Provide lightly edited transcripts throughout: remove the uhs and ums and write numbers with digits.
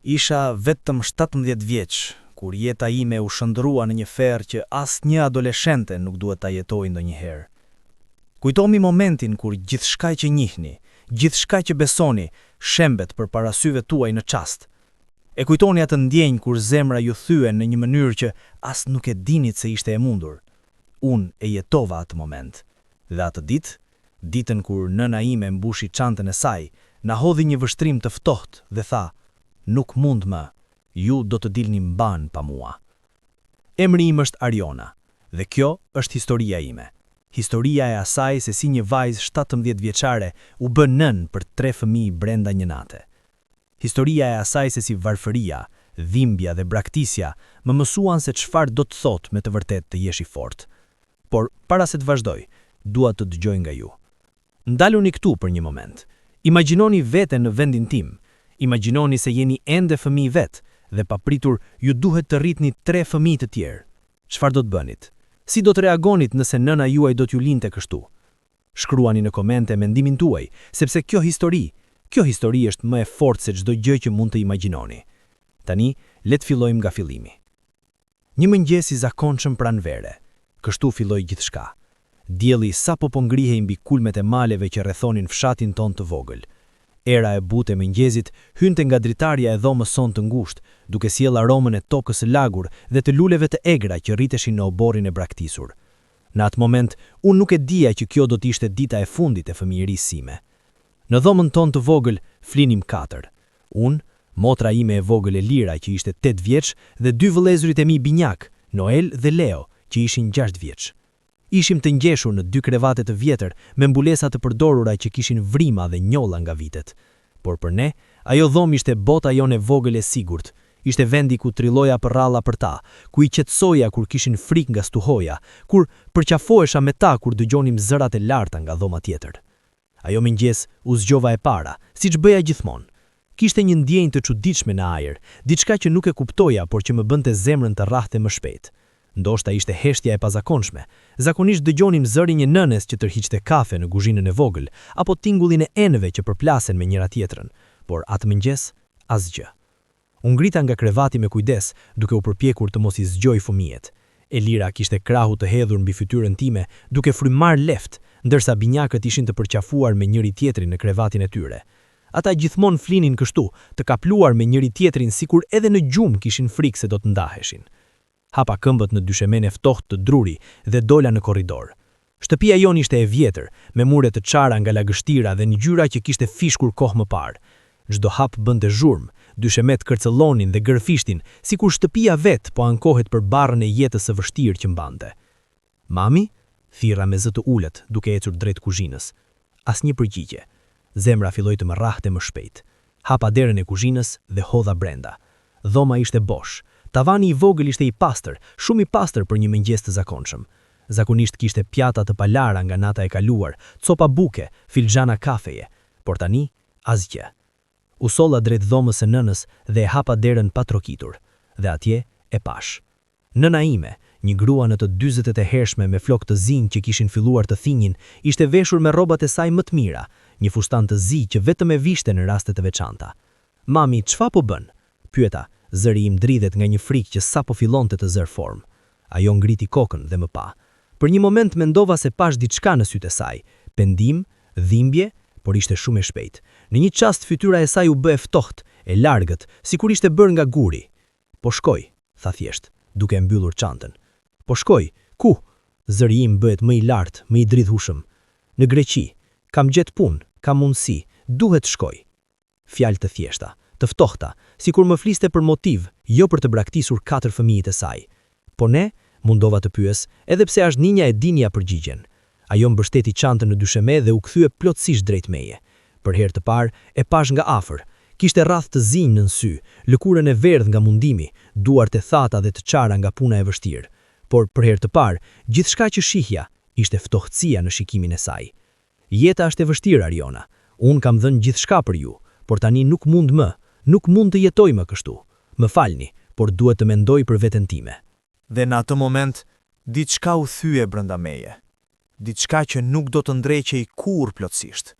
Isha vetëm 17 vjeç, kur jeta ime u shndrua në një ferë që asnjë adoleshente nuk duhet ta jetojë ndonjëherë. Kujtomi momentin kur gjithçka që njihni, gjithçka që besoni, shembet përpara syve tuaj në çast. E kujtoni atë ndjenjë kur zemra ju thyen në një mënyrë që as nuk e dinit se ishte e mundur. Unë e jetova atë moment. Dhe atë ditë, ditën kur nëna ime mbushi çantën e saj, na hodhi një vështrim të ftohtë dhe tha: "Nuk mund më, ju do të dilni mban pa mua." Emri im është Ariona, dhe kjo është historia ime. Historia e asaj se si një vajzë 17 vjeçare u bë nën për 3 fëmijë brenda një nate. Historia e asaj se si varfëria, dhimbja dhe braktisja më mësuan se çfarë do të thotë me të vërtetë të jesh i fortë. Por para se të vazhdoj, dua të dëgjoj nga ju. Ndaluni këtu për një moment. Imagjinoni veten në vendin tim. Imagjinoni se jeni ende fëmijë vet dhe papritur ju duhet të rritni 3 fëmijë të tjerë. Çfarë do të bënit? Si do të reagonit nëse nëna juaj do t'ju linte kështu? Shkruani në komente mendimin tuaj, sepse kjo histori është më e fortë se çdo gjë që mund të imagjinoni. Tani, le të fillojmë nga fillimi. Një mëngjes i zakonshëm pranvere. Kështu filloi gjithçka. Dielli sapo po ngrihej mbi kulmet e maleve që rrethonin fshatin ton të vogël. Era e butë e mëngjesit hynte nga dritarja e dhomës son të ngushtë, duke sjell aromën e tokës së lagur dhe të luleve të egra që rriteshin në oborrin e braktisur. Në atë moment, unë nuk e dija që kjo do të ishte dita e fundit e fëmijërisë sime. Në dhomën ton të vogël flinim 4. Unë, motra ime e vogël Elira që ishte 8 vjeç dhe 2 vëllezërit e mi binjak, Noel dhe Leo, që ishin 6 vjeç. Ishim të ngjeshur në 2 krevate të vjetër me mbulesa të përdorura që kishin vrima dhe njolla nga vitet. Por për ne, ajo dhomë ishte bota jone vogël e sigurt. Ishte vendi ku trilloja për ralla për ta, ku i qetësoja kur kishin frikë nga stuhoja, kur përqafohesha me ta kur dëgjonim zërat e larta nga dhoma tjetër. Ajo mëngjes u zgjova e para, siç bëja gjithmonë. Kishte një ndjenjë të çuditshme në ajër, diçka që nuk e kuptoja, por që më bënte zemrën të rrahte më shpejt. Ndoshta ishte heshtja e pazakonshme. Zakonisht dëgjonim zërin një nënes që tërhiqte kafe në kuzhinën e vogël, apo tingullin e enëve që përplasen me njëra tjetrën, por atë mëngjes asgjë. U ngrita nga krevati me kujdes, duke u përpjekur të mos i zgjoj fëmijët. Elira kishte krahu të hedhur mbi fytyrën time, duke frymar left, ndërsa binjakët ishin të përqafuar me njëri tjetrin në krevatin e tyre. Ata gjithmonë flinin kështu, të kapluar me njëri tjetrin sikur edhe në gjumë kishin frikë se do të ndaheshin. Hapa këmbët në dyshemen e ftohtë të druri dhe dola në korridor. Shtëpia jon ishte e vjetër, me mure të çara nga lagështira dhe ngjyra që kishte fishkur kohë më parë. Çdo hap bënte zhurmë, dyshemet kërcëllonin dhe gërfishtin, sikur shtëpia vet po ankohet për barrën e jetës së vështirë që mbante. "Mami?" thirra me zë të ulët, duke ecur drejt kuzhinës. Asnjë përgjigje. Zemra filloi të më rrahte më shpejt. Hapa derën e kuzhinës dhe hodha brenda. Dhoma ishte bosh. Tavani i vogël ishte i pastër, shumë i pastër për një mëngjes të zakonshëm. Zakonisht kishte pjata të palara nga nata e kaluar, copa buke, filxhana kafeje, por tani asgjë. U solla drejt dhomës së nënës dhe e hapa derën pa trokitur, dhe atje e pash. Nëna ime, një grua në të 40 e hershme me flokë të zinj që kishin filluar të thinjin, ishte veshur me rrobat e saj më të mira, një fustan të zi që vetëm e vishte në raste të veçanta. "Mami, çfarë po bën?" pyeta. Zëri im dridhet nga një frikë që sapo fillonte të zër formë. Ajo ngriti kokën dhe më pa. Për një moment mendova se pash diçka në sytë e saj, pendim, dhimbje, por ishte shumë e shpejt. Në një çast fytyra e saj u bë e ftohtë, e largët, sikur ishte bërë nga guri. "Po shkoj," tha thjesht, duke mbyllur çantën. "Po shkoj, ku?" Zëri im bëhet më i lartë, më i dridhushëm. "Në Greqi, kam gjetë punë, kam mundësi, duhet shkoj." Fjalë të thjeshta, të ftohta, sikur më fliste për motiv, jo për të braktisur 4 fëmijët e saj. "Po ne?" mundova të pyes, edhe pse as ninja e dinja përgjigjen. Ajo mbështeti çantën në dysheme dhe u kthye plotësisht drejt meje. Për herë të parë e pash nga afër. Kishte rrath të zinj në sy, lëkurën e verdhë nga mundimi, duart e thata dhe të çara nga puna e vështirë. Por për herë të parë, gjithçka që shihja ishte ftohtësia në shikimin e saj. "Jeta është e vështirë, Ariona. Unë kam dhënë gjithçka për ju, por tani nuk mund të jetoj më kështu. Më falni, por duhet të mendoj për veten time." Dhe në atë moment, diçka u thye brenda meje. Diçka që nuk do të ndreqej kurrë plotësisht.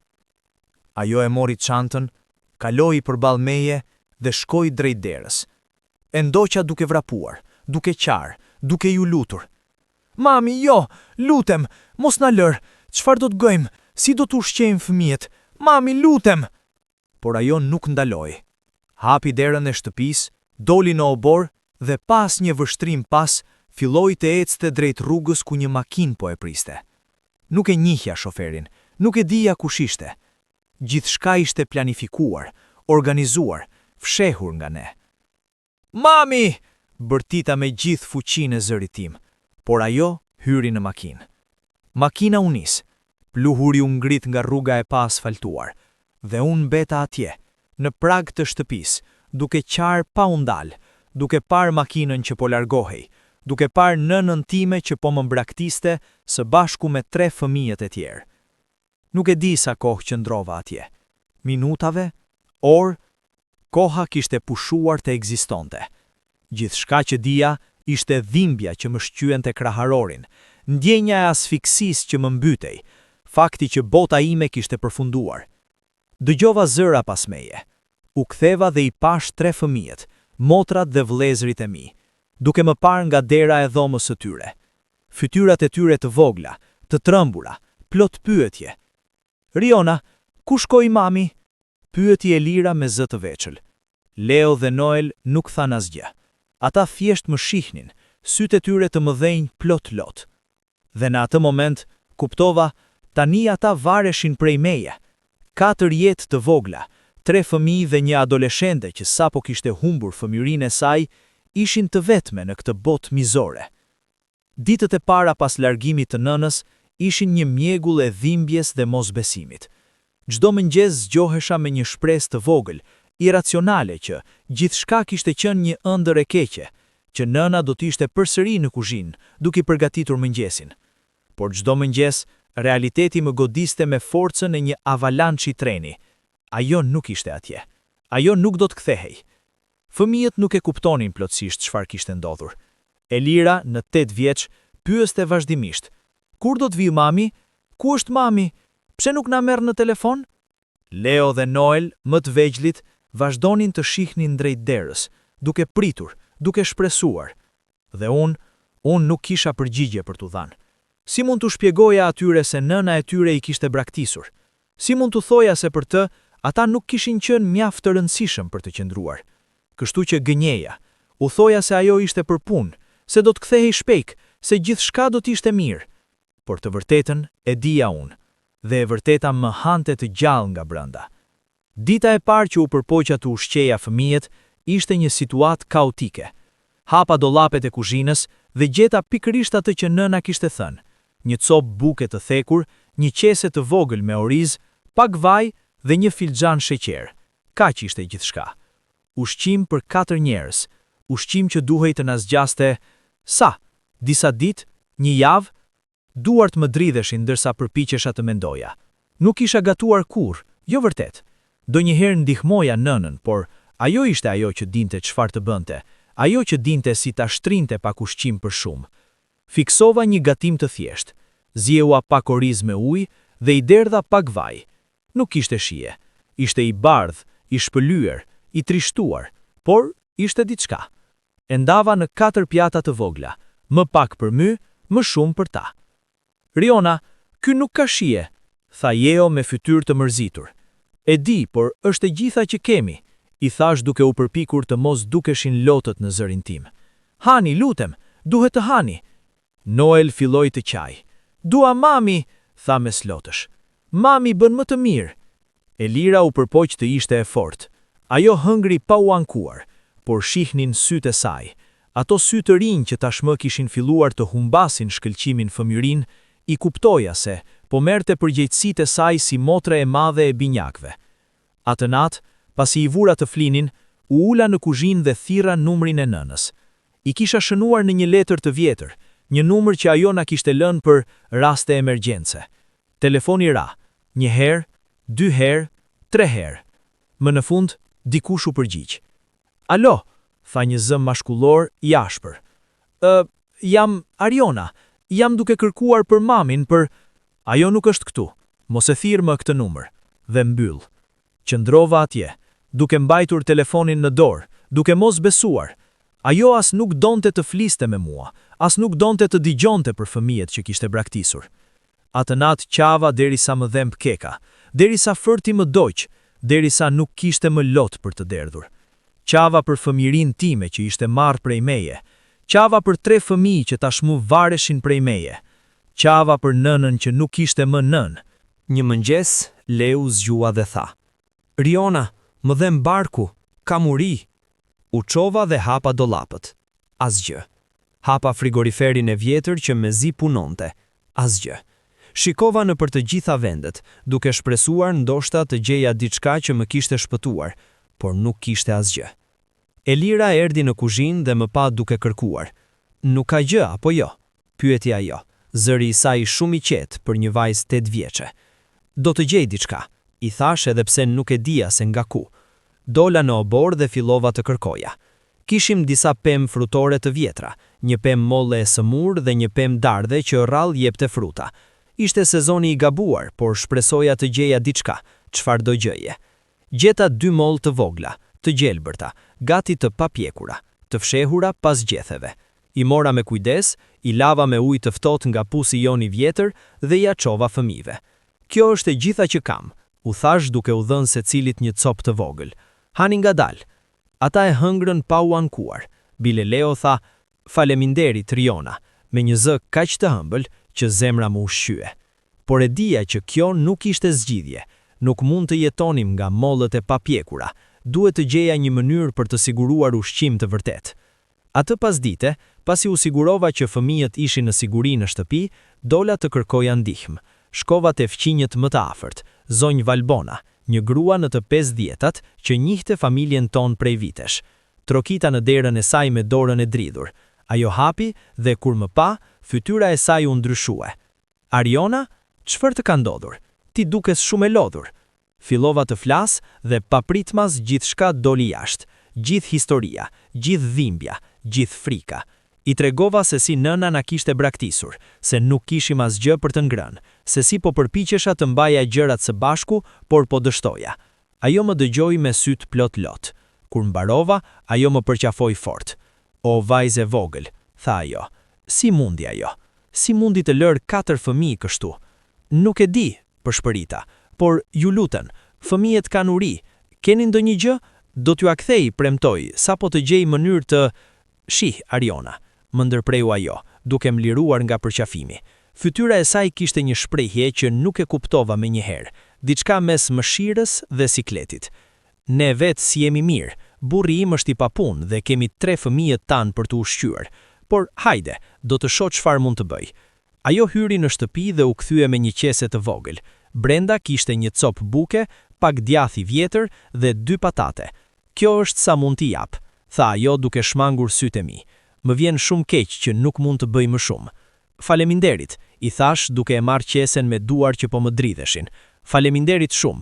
Ajo e mori çantën, kaloi përballë meje dhe shkoi drejt derës. E ndoqa duke vrapuar, duke qarë, duke ju lutur. Mami, jo, lutem, mos na lër, çfarë do të bëjmë, si do të ushqejmë fëmijët, mami, lutem. Por ajo nuk ndaloi. Hapi derën e shtëpisë, doli në obor dhe pas një vështrim pas, filloi të ecte drejt rrugës ku një makinë po e priste. Nuk e njihja shoferin, nuk e dija kush ishte. Gjithçka ishte planifikuar, organizuar, fshehur nga ne. Mami! Bërtita me gjithë fuqinë e zërit tim, por ajo hyri në makinë. Makina u nis, pluhuri u ngrit nga rruga e pa asfaltuar, dhe unë mbeta atje, në prag të shtëpisë, duke qarë pa u ndal, duke parë makinën që po largohej, duke parë nënën time që po më mbraktiste së bashku me 3 fëmijët e tjerë. Nuk e di sa kohë qëndrova atje. Minutave, orë, koha kishte pushuar të ekzistonte. Gjithçka që dija ishte dhimbja që më shqyente kraharorin, ndjenja e asfiksisë që më mbytej, fakti që bota ime kishte përfunduar. Dëgjova zëra pas meje. U ktheva dhe i pash 3 fëmijët, motrat dhe vëllezërit e mi, duke më parë nga dera e dhomës së tyre. Fytyrat e tyre të vogla, të trembura, plot pyetje. Riona, ku shkoi mami? Pyeti Elira me zë të veçël. Leo dhe Noel nuk than asgjë. Ata thjesht më shihnin, sytë e tyre të mëdhenj plot lot. Dhe në atë moment, kuptova, tani ata vareshin prej meje. 4 jetë të vogla, 3 fëmijë dhe një adoleshente që sapo kishte humbur fëmijërinë e saj, ishin të vetme në këtë botë mizore. Ditët e para pas largimit të nënës ishin një mjegull e dhimbjes dhe mosbesimit. Çdo mëngjes zgjohesha me një shpresë të vogël, iracionale që gjithçka kishte qenë një ëndër e keqe, që nëna do të ishte përsëri në kuzhinë, duke përgatitur mëngjesin. Por çdo mëngjes, realiteti më godiste me forcën e një avalançi treni. Ajo nuk ishte atje. Ajo nuk do të kthehej. Fëmijët nuk e kuptonin plotësisht çfarë kishte ndodhur. Elira, në 8 vjeç, pyeste vazhdimisht: "Kur do të vijë mami? Ku është mami? Pse nuk na merr në telefon?" Leo dhe Noel, më të vegjëlit, vazhdonin të shihnin drejt derës, duke pritur, duke shpresuar. Dhe unë nuk kisha përgjigje për t'u dhënë. Si mund t'u shpjegoja atyre se nëna e tyre i kishte braktisur? Si mund t'u thoja se për të, ata nuk kishin qenë mjaft të rëndësishëm për të qëndruar? Kështu që gënjeja, u thoja se ajo ishte për punë, se do të kthehej shpejt, se gjithçka do të ishte mirë. Por të vërtetën e dija unë, dhe e vërteta më hante të gjallë nga brenda. Dita e parë që u përpoqja të ushqeja fëmijët ishte një situatë kaotike. Hapa dollapet e kuzhinës dhe gjeta pikërisht atë që nëna kishte thënë: një copë buke të thekur, një qese të vogël me oriz, pak vaj dhe një filxhan sheqer. Kaq ishte gjithçka. Ushqim për 4 njerëz, ushqim që duhej të na zgjaste disa ditë, një javë. Duart më dridheshin ndërsa përpiqesha të mendoja. Nuk isha gatuar kurrë, jo vërtet. Donjëherë ndihmoja nënën, por ajo ishte ajo që dinte çfarë të bënte, ajo që dinte si ta shtrinte pak ushqim për shumë. Fiksova një gatim të thjeshtë, zjeua pak oriz me ujë dhe i derdha pak vaj. Nuk ishte shije, ishte i bardhë, i shpëlyer, i trishtuar, por ishte diçka. E ndava në 4 pjata të vogla, më pak për my, më shumë për ta. Riona, ky nuk ka shije, tha Jeo me fytyrë të mërzitur. E di, por është e gjitha që kemi, i thash duke u përpikur të mos dukeshin lotët në zërin tim. Hani, lutem, duhet të hani. Noel filloi të qaj. Dua mami, tha me slotësh. Mami bën më të mirë. Elira u përpoq të ishte e fortë. Ajo hëngri pa u ankuar, por shihnin sytë e saj. Ato sy të rinj që tashmë kishin filluar të humbasin shkëlqimin fëmijërinë, i kuptoja se po merrte përgjegjësitë e saj si motre e madhe e binjakëve. Atë natë, pasi i vura të flinin, u ula në kuzhinë dhe thirra numrin e nënës. I kisha shënuar në një letër të vjetër, një numër që ajo na kishte lënë për raste emergjence. Telefoni ra, 1 herë, 2 herë, 3 herë. Më në fund, dikush u përgjigj. Alo, tha një zëm mashkullor i ashpër. Jam Ariona, jam duke kërkuar për mamin për... Ajo nuk është këtu, mos e thirr më këtë numër, dhe mbyll. Qëndrova atje, duke mbajtur telefonin në dorë, duke mos besuar. Ajo as nuk donte të fliste me mua, as nuk donte të digjonte për fëmijët që kishte braktisur. Atë natë qava derisa më dhemb keka, derisa fërti më doq, derisa nuk kishte më lot për të derdhur. Qava për fëmirin time që ishte marrë prej meje, qava për 3 fëmijë që tashmu vareshin prej meje, qava për nënën që nuk ishte më nën. Një mëngjes, Leu zgjua dhe tha: "Riona, më dhem barku, kam uri." U çova dhe hapa dollapët. Asgjë. Hapa frigoriferin e vjetër që mezi punonte. Asgjë. Shikova në për të gjitha vendet, duke shpresuar ndoshta të gjeja diçka që më kishte shpëtuar, por nuk kishte asgjë. Elira erdhi në kuzhinë dhe më pa duke kërkuar. "Nuk ka gjë apo jo?" pyeti ajo, zëri i saj shumë i qetë për një vajzë 8 vjeçe. "Do të gjej diçka," i thash edhe pse nuk e dija se nga ku. Dola në obor dhe fillova të kërkoja. Kishim disa pemë frutore të vjetra, një pemë molle e sëmur dhe një pemë dardhe që rrallë jepte fruta. Ishte sezoni i gabuar, por shpresoja të gjeja diçka, çfarë do gjëje. Gjeta 2 mollë të vogla, të gjelbërta, gati të papjekura, të fshehura pas gjetheve. I mora me kujdes, i lava me ujë të ftohtë nga pusi jon i vjetër dhe ja çova fëmijëve. "Kjo është e gjitha që kam," u thash duke u dhënë secilit një copë të vogël. "Hani ngadalë." Ata e hëngrën pa u ankuar. Bile Leo tha: "Faleminderit, Riona," me një zë kaq të ëmbël që zemra më ushqye. Por e dija që kjo nuk ishte zgjidhje. Nuk mund të jetonim nga mollët e papjekura. Duhet të gjeja një mënyrë për të siguruar ushqim të vërtet. Atë pasdite, pasi u sigurova që fëmijët ishin në siguri në shtëpi, dola të kërkoja ndihmë. Shkova te fqinjët më të afërt, zonjë Valbona, një grua në të 50-tat që njihte familjen ton prej vitesh. Trokita në derën e saj me dorën e dridhur. Ajo hapi dhe kur më pa, fytyra e saj u ndryshue. "Ariona, çfarë të ka ndodhur? Ti dukes shumë e lodhur." Fillova të flas dhe papritmas gjithçka doli jashtë. Gjithë historia, gjithë dhimbja, gjithë frika. I tregova se si nëna na kishte braktisur, se nuk kishim asgjë për të ngrënë, se si po përpiqesha të mbaja gjërat së bashku, por po dështoja. Ajo më dëgjoi me syt plot lot. Kur mbarova, ajo më përqafoi fort. "O vajze vogël," tha ajo, "si mundi ajo? Si mundi të lërë 4 fëmijë kështu?" "Nuk e di," përshpërita, "por ju lutem, fëmijët kanë uri. Keni ndonjë gjë? Do t'ju a kthej, premtoj, sa po të gjej mënyrë të..." "Shih, Ariona," më ndërpreu ajo, duke më liruar nga përqafimi. Fytyra e saj kishte një shprehje që nuk e kuptova me njëherë, diçka mes mëshirës dhe sikletit. "Ne vetë si jemi mirë, burri im është i papun dhe kemi 3 fëmijët tanë për të ushqyer, por hajde, do të shoh çfarë mund të bëj." Ajo hyri në shtëpi dhe u kthye me një qese të vogël. Brenda kishte një copë buke, pak djath i vjetër dhe 2 patate. "Kjo është sa mund t'i jap," tha ajo duke shmangur sytë e mi. "Më vjen shumë keq që nuk mund të bëj më shumë." "Faleminderit," i thash duke e marrë qesen me duar që po më dridheshin. "Faleminderit shumë."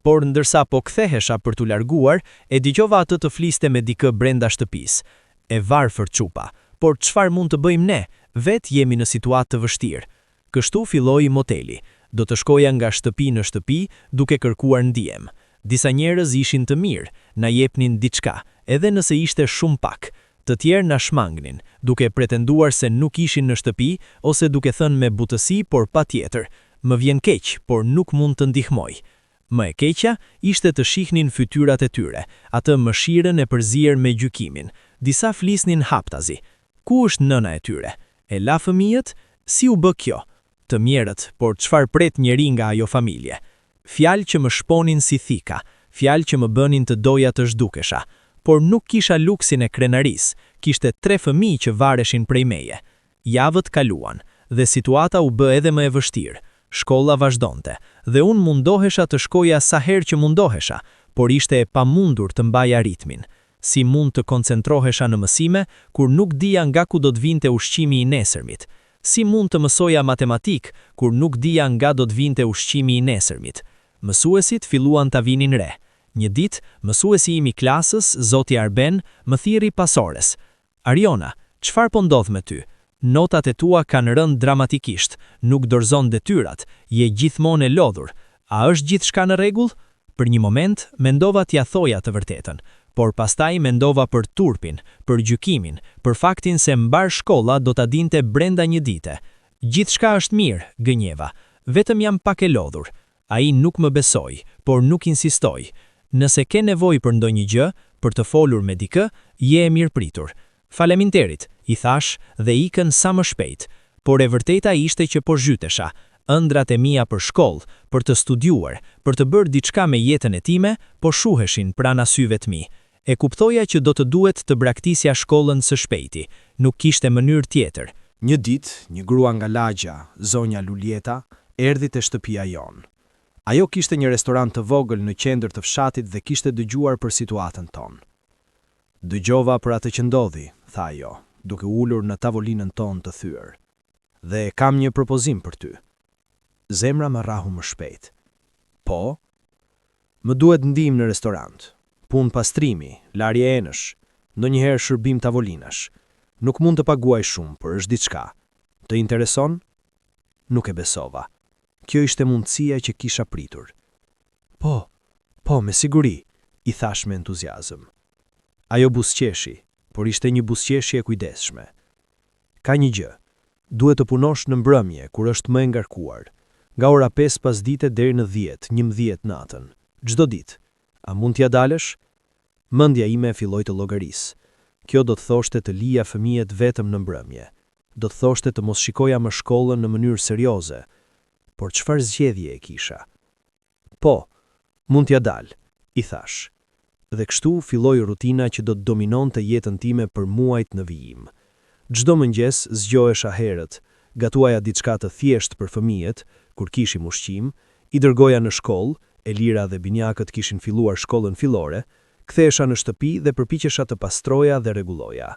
Por ndërsa po kthehesha për t'u larguar, e dëgjova atë të fliste me dikë brenda shtëpisë. "E varfër çupa, por çfarë mund të bëjmë ne? Vetë jemi në situatë të vështirë." Kështu filloi moteli. Do të shkoja nga shtëpi në shtëpi duke kërkuar ndihmë. Disa njerëz ishin të mirë, na jepnin diçka, edhe nëse ishte shumë pak. Të tjerë na shmangnin, duke pretenduar se nuk ishin në shtëpi ose duke thënë me butësi, por patjetër, "Më vjen keq, por nuk mund të ndihmoj." Më e keqja ishte të shihnin fytyrat e tyre, atë mëshirën e përzier me gjykimin. Disa flisnin haptazi. Ku është nëna e tyre? E la fëmijët? Si u bë kjo? Të mjerët, por çfarë pret njeri nga ajo familje? Fjalë që më shponin si thika, fjalë që më bënin të doja të zhdukesha. Por nuk kisha luksin e krenaris, kishte 3 fëmijë që vareshin prej meje. Javët kaluan, dhe situata u bë edhe më e vështirë. Shkolla vazhdonte, dhe unë mundohesha të shkoja sa herë që mundohesha, por ishte e pamundur të mbaja ritmin. Si mund të koncentrohesha në mësime, kur nuk dija nga ku do të vinte ushqimi i nesërmit? Si mund të mësoja matematik, kur nuk dija nga do të vinte ushqimi i nesërmit? Mësuesit filluan të vinin re. Një ditë, mësuesi im i klasës, zoti Arben, më thiri pasores. "Ariona, çfarë po ndodh me ty? Notat e tua kanë rënë dramatikisht, nuk dorëzon detyrat, je gjithmonë e lodhur. A është gjithçka në rregull?" Për një moment, mendova t'ja thoja të vërtetën, por pastaj mendova për turpin, për gjykimin, për faktin se mbar shkolla do ta dinte brenda një dite. Gjithçka është mirë, gënjeva, vetëm jam pak e lodhur. Ai nuk më besoi, por nuk insistoi. Nëse ke nevojë për ndonjë gjë, për të folur me dikë, je e mirëpritur. Faleminderit, i thash dhe ikën sa më shpejt, por e vërteta ishte që po zhytesha. Ëndrat e mia për shkollë, për të studiuar, për të bërë diçka me jetën e time, po shuheshin pranë syve të mi. E kuptoja që do të duhet të braktisja shkollën së shpejti, nuk kishte mënyrë tjetër. Një ditë, një grua nga lagja, zonja Lulieta, erdhi te shtëpia jon. Ajo kishte një restorant të vogël në qendër të fshatit dhe kishte dëgjuar për situatën tonë. Dëgjova për atë që ndodhi, tha ajo, duke ulur në tavolinën tonë të thyer. Dhe kam një propozim për ty. Zemra më rahu më shpejt. Po? Më duhet ndihmë në restorant. Punë pastrimi, larje enësh, ndonjëherë shërbim tavolinash. Nuk mund të paguaj shumë, por është diçka. Të intereson? Nuk e besova. Kjo ishte mundësia që kisha pritur. Po, me siguri, i thash me entuziazëm. Ajo buzëqeshi, por ishte një buzëqeshje e kujdesshme. Ka një gjë, duhet të punosh në mbrëmje kur është më e ngarkuar, nga ora 5 pasdite deri në 10-11 natën, çdo ditë. A mund t'ja dalësh? Mendja ime filloi të llogaris. Kjo do të thoshte të lija fëmijët vetëm në mbrëmje. Do të thoshte të mos shikoja më shkollën në mënyrë serioze. Por çfarë zgjedhje e kisha? Po, mund t'ja dal, i thash. Dhe kështu filloi rutina që do të dominonte jetën time për muajt në vijim. Çdo mëngjes zgjohesha herët, gatuaja diçka të thjeshtë për fëmijët, kur kishim ushqim, i dërgoja në shkollë, Elira dhe binjakët kishin filluar shkollën fillore, kthehesha në shtëpi dhe përpiqesha të pastroja dhe rregulloja.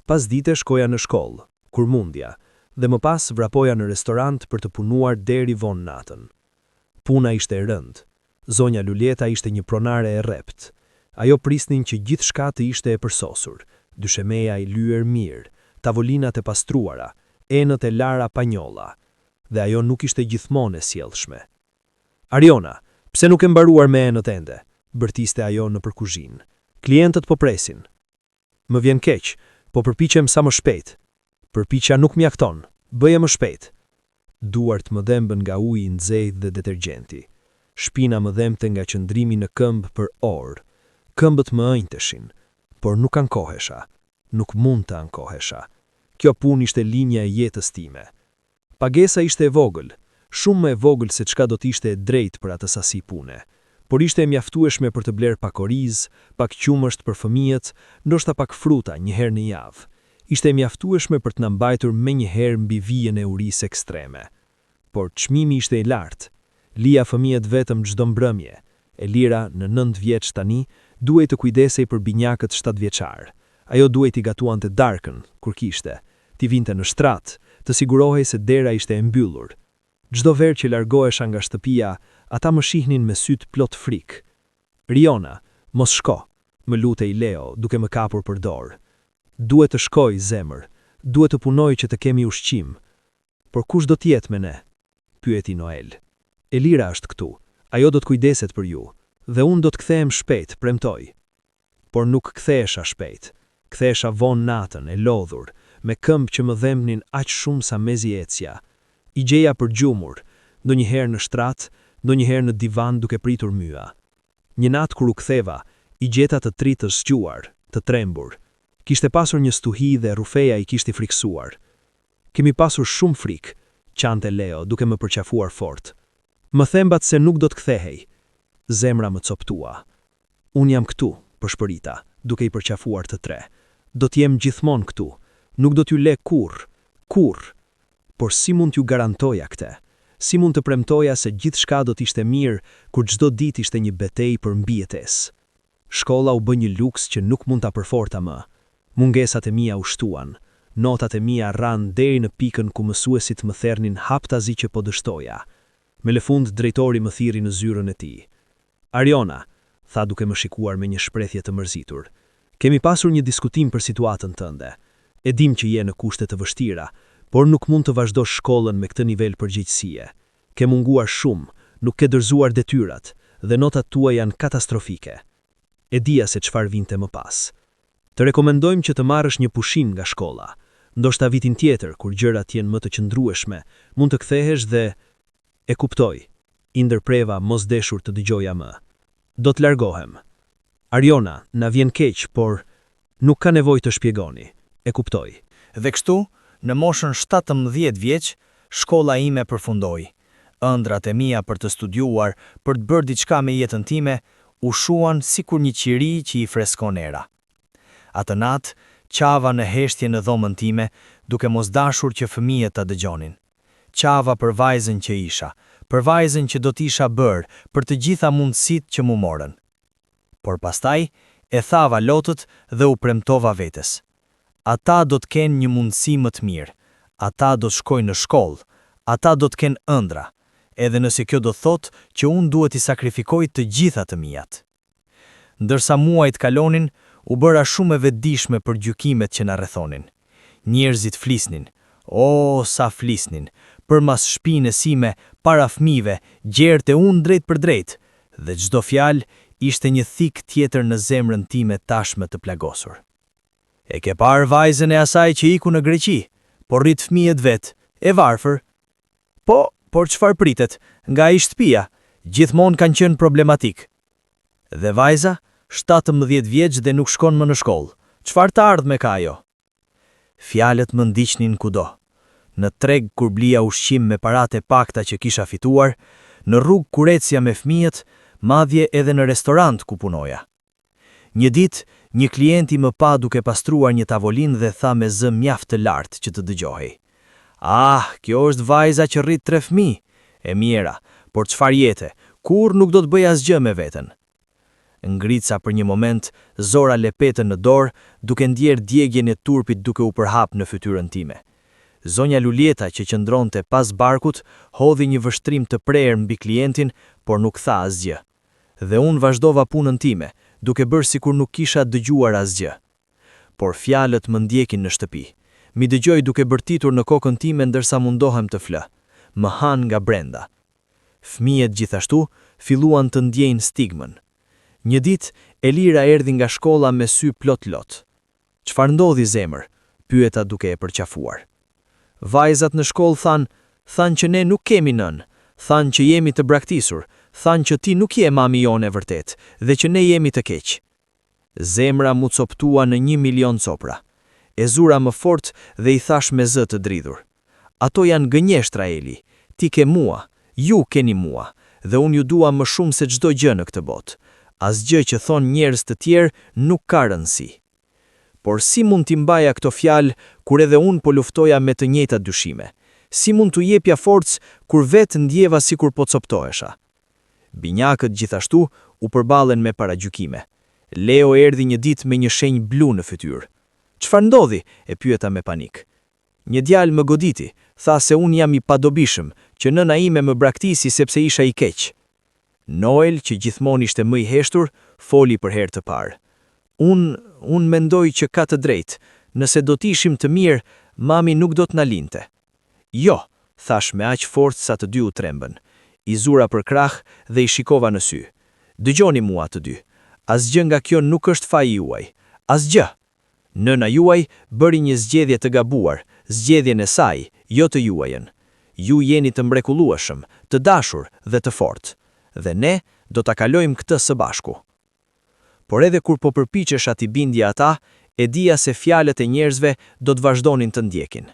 Pas dite shkoja në shkollë, kur mundja, dhe më pas vrapoja në restorant për të punuar deri vonë natën. Puna ishte e rëndë. Zonja Lulieta ishte një pronare e rrept. Ajo prisnin që gjithçka të ishte e përsosur, dyshemeja i lyer mirë, tavolinat e pastruara, enët e lara pa njolla, dhe ajo nuk ishte gjithmonë e sjellshme. Ariona, pse nuk e mbaruar me enët ende? Bërtiste ajo në përkuzhinë. Klientët po presin. Më vjen keq, po përpiqem sa më shpejt. Përpiqja nuk mjafton, bëje më shpejt. Duart më dhembën nga uji i nxehtë dhe detergjenti. Shpina më dhembte nga qëndrimi në këmbë për orë. Këmbët më ënjteshin, por nuk ankohesha. Nuk mund të ankohesha. Kjo punë ishte linja e jetës time. Pagesa ishte e vogël, shumë më e vogël se çka do të ishte e drejtë për atë sasi pune. Por ishte e mjaftueshme për të bler pak oriz, pak qumësht për fëmijët, ndoshta pak fruta një herë në javë. Ishte e mjaftueshme për të na mbajtur menjëherë mbi vijën e urisë ekstreme. Por çmimi ishte i lartë. Lija fëmijët vetëm çdo mbrëmje. Elira, në 9 vjeç tani, duhej të kujdesej për binjakët 7 vjeçar. Ajo duhej t'i gatuante darkën, kur kishte, t'i vinte në shtrat, të sigurohej se dera ishte e mbyllur. Çdo verë që largohesha nga shtëpia, ata më shihnin me syt plot frikë. Riona, mos shko, më lutej Leo, duke më kapur për dorë. Duhet të shkoj, zemër, duhet të punoj që të kemi ushqim. Por kush do t'jetë me ne? Pyeti Noel. Elira është këtu, ajo do të kujdeset për ju, dhe unë do të kthehem shpejt, premtoj. Por nuk kthehesha shpejt. Kthehesha vonë natën, e lodhur, me këmbë që më dhembnin aq shumë sa mezi ecja. I gjeja për gjumur, ndonjëherë në shtrat, ndonjëherë në divan duke pritur myra. Një natë kur u ktheva, i gjeta të tritës zgjuar, të trembur. Kishte pasur një stuhi dhe rufeja i kishte friksuar. Kemi pasur shumë frikë, qante Leo, duke më përqafuar fort. Më thembat se nuk do të kthehej. Zemra më coptua. Unë jam këtu, përshpërita, duke i përqafuar të tre. Do t'jem gjithmonë këtu, nuk do t'ju le kur. Por si mund t'ju garantoja këte? Si mund të premtoja se gjithçka do t'ishte mirë kur çdo ditë ishte një betejë për mbijetesë? Shkolla u bë një luks që nuk mund ta përforta më. Mungesat e mia u shtuan, notat e mia ran deri në pikën ku mësuesit më thernin haptazi që po dështoja. Me lëfund drejtori më thirri në zyrën e tij. Ariona, tha duke më shikuar me një shprehje të mërzitur. Kemi pasur një diskutim për situatën tënde. E dim që je në kushte të vështira, por nuk mund të vazhdosh shkollën me këtë nivel përgjegjësie. Ke munguar shumë, nuk ke dorëzuar detyrat, dhe notat tua janë katastrofike. E dija se çfarë vinte më pas. Të rekomendojmë që të marrësh një pushim nga shkolla. Ndoshta vitin tjetër, kur gjërat janë më të qëndrueshme, mund të kthehesh dhe... E kuptoj. I ndërpreva mos deshur të dëgjoja më. Do të largohem. Ariona, na vjen keq, por nuk ka nevojë të shpjegoni. E kuptoj. Dhe kështu, në moshën 17 vjeç, shkolla ime përfundoi. Ëndrat e mia për të studiuar, për të bërë diçka me jetën time, u shuan sikur një qiri që i freskon era. Atë natë, qava në heshtje në dhomën time, duke mos dashur që fëmijët ta dëgjonin. Qava për vajzën që isha, për vajzën që do t'isha bërë, për të gjitha mundësitë që mu morën. Por pastaj, e thava lotët dhe u premtova vetes. Ata do të kenë një mundësi më të mirë, ata do të shkojnë në shkollë, ata do të kenë ëndra, edhe nëse kjo do thotë që unë duhet i sakrifikoj të gjitha të mijat. Ndërsa muajt kalonin, u bëra shumë e vetëdijshme për gjykimet që na rrethonin. Njerëzit flisnin, sa flisnin, për mas shpinë sime, para fëmijëve, gjerte unë drejt për drejt, dhe çdo fjalë ishte një thik tjetër në zemrën time tashmë të plagosur. E ke parë vajzën e asaj që iku në Greqi, por rrit fëmijët vet, e varfër? Po, por çfarë pritet, nga i shtëpia, gjithmonë kanë qenë problematik. Dhe vajza, 17 vjeç dhe nuk shkon më në shkollë. Çfarë të ardhme ka ajo? Fjalët më ndiqnin kudo. Në treg kur blija ushqim me paratë e pakta që kisha fituar, në rrugë kur ecja me fëmijët, madje edhe në restorant ku punoja. Një ditë, një klienti më pa duke pastruar një tavolinë dhe tha me zë mjaft të lartë që të dëgjohej. Kjo është vajza që rrit 3 fëmijë. E mira, por çfarë jete, kur nuk do të bëj asgjë me veten. Ngrica për një moment, zora lepetën në dorë, duke ndjerë djegjen e turpit duke u përhap në fytyrën time. Zonja Lulieta që qëndronte pas barkut, hodhi një vështrim të prerë mbi klientin, por nuk tha asgjë. Dhe unë vazhdova punën time, duke bërë sikur nuk kisha dëgjuar asgjë. Por fjalët më ndjekin në shtëpi. Mi dëgjoj duke bërtitur në kokën time ndërsa mundohem të flë. Më han nga brenda. Fëmijët gjithashtu filluan të ndjejnë stigmën. Një ditë, Elira erdhi nga shkolla me sy plot lot. Çfarë ndodhi zemër? Pyeta duke e përqafuar. Vajzat në shkollë thanë që ne nuk kemi nën, thanë që jemi të braktisur, thanë që ti nuk je mami jonë e vërtet, dhe që ne jemi të keq. Zemra mu coptua në 1.000.000 copra. E zura më fort dhe i thash me zë të dridhur. Ato janë gënjeshtra, Eli, ti ke mua, ju keni mua, dhe unë ju dua më shumë se çdo gjë në këtë botë. Asgjë që thonë njerëz të tjerë nuk ka rëndësi. Por si mund t'i mbaja këto fjalë kur edhe unë po luftoja me të njëjtat dyshime? Si mund t'u jepja forcë kur vetë ndjeva sikur po coptohesha? Binjakët gjithashtu u përballen me paragjykime. Leo erdhi një ditë me një shenjë blu në fytyrë. Çfarë ndodhi? E pyeta me panik. Një djalë më goditi, tha se unë jam i padobishëm, që nëna ime më braktisi sepse isha i keq. Noel, që gjithmonë ishte më i heshtur, foli për herë të parë. Unë mendoj që ka të drejtë, nëse do t'ishim të mirë, mami nuk do t'na linte. Jo, thash me aq forcë sa të dy u trembën. I zura për krah dhe i shikova në sy. Dëgjoni mua të dy. Asgjë nga kjo nuk është faji juaj. Asgjë. Nëna juaj bëri një zgjedhje të gabuar, zgjedhjen e saj, jo të juajën. Ju jeni të mrekullueshëm, të dashur dhe të fortë. Dhe ne do ta kalojmë këtë së bashku. Por edhe kur po përpiqesha t'i bindja ata, e dija se fjalët e njerëzve do të vazhdonin të ndjekin.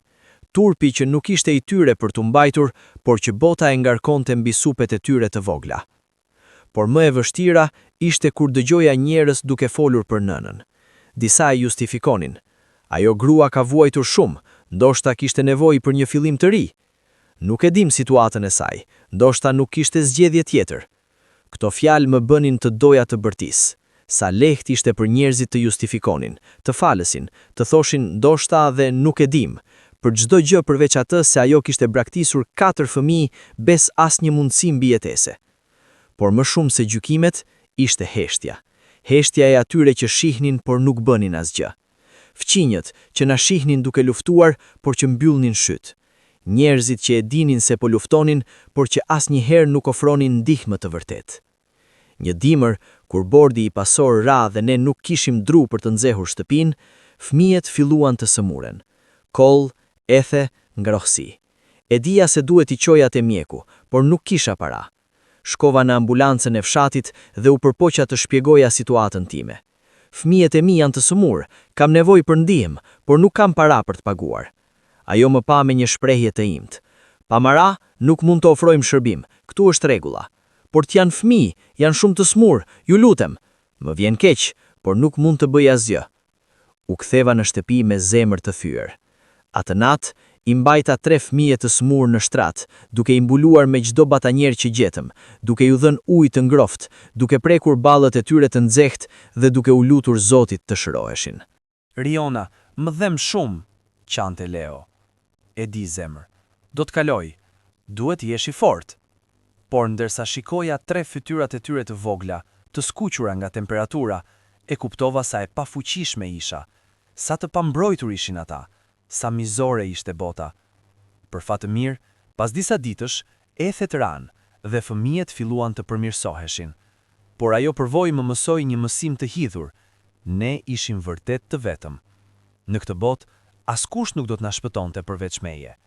Turpi që nuk ishte i tyre për t'u mbajtur, por që bota e ngarkonte mbi supet e tyre të vogla. Por më e vështira ishte kur dëgjoja njerëz duke folur për nënën. Disa e justifikonin. Ajo grua ka vuajtur shumë, ndoshta kishte nevojë për një fillim të ri. Nuk e dim situatën e saj, ndoshta nuk kishte zgjedhje tjetër. Këto fjalë më bënin të doja të bërtis. Sa lehtë ishte për njerëzit të justifikonin, të falesin, të thoshin ndoshta dhe nuk e dim, për çdo gjë përveç atë se ajo kishte braktisur 4 fëmijë bes asnjë mundësi mbijetese. Por më shumë se gjykimet, ishte heshtja. Heshtja e atyre që shihnin por nuk bënin asgjë. Fqinjët që na shihnin duke luftuar por që mbyllnin syt. Njerëzit që e dinin se po luftonin por që asnjëherë nuk ofronin ndihmë të vërtetë. Një dimër, kur bordi I pasor ra dhe ne nuk kishim dru për të nxehur shtëpinë, fëmijët filluan të sëmuren. Koll, ethe, ngrohësi. E dija se duhet I qoja te mjeku, por nuk kisha para. Shkova në ambulancën e fshatit dhe u përpoqa të shpjegoja situatën time. Fëmijët e mi janë të sëmur, kam nevojë për ndihmë, por nuk kam para për të paguar. Ajo më pa me një shprehje të imt. Pamara, nuk mund të ofrojmë shërbim, këtu është rregulla. Por t'janë fëmijë, janë shumë të smur, ju lutem. Më vjen keq, por nuk mund të bëj asgjë. U ktheva në shtëpi me zemër të thyer. Atë natë, I mbajta 3 fëmijë të smur në shtrat, duke I mbuluar me çdo batanjer që gjetëm, duke ju dhënë ujë të ngrohtë, duke prekur ballët e tyre të nxehtë dhe duke u lutur Zotit të shëroheshin. Riona, më dhem shumë, qante Leo. E di zemër, do të kaloj, duhet jesh I fort. Por ndërsa shikoja 3 fytyrat e tyre të vogla, të skuqura nga temperatura, e kuptova sa e pafuqishme isha, sa të pambrojtur ishin ata, sa mizore ishte bota. Për fat të mirë, pas disa ditësh, ethet ran dhe fëmijët filluan të përmirësoheshin. Por ajo përvojë më mësoi një mësim të hidhur. Ne ishim vërtet të vetëm. Në këtë botë, askush nuk do të na shpëtonte përveç meje.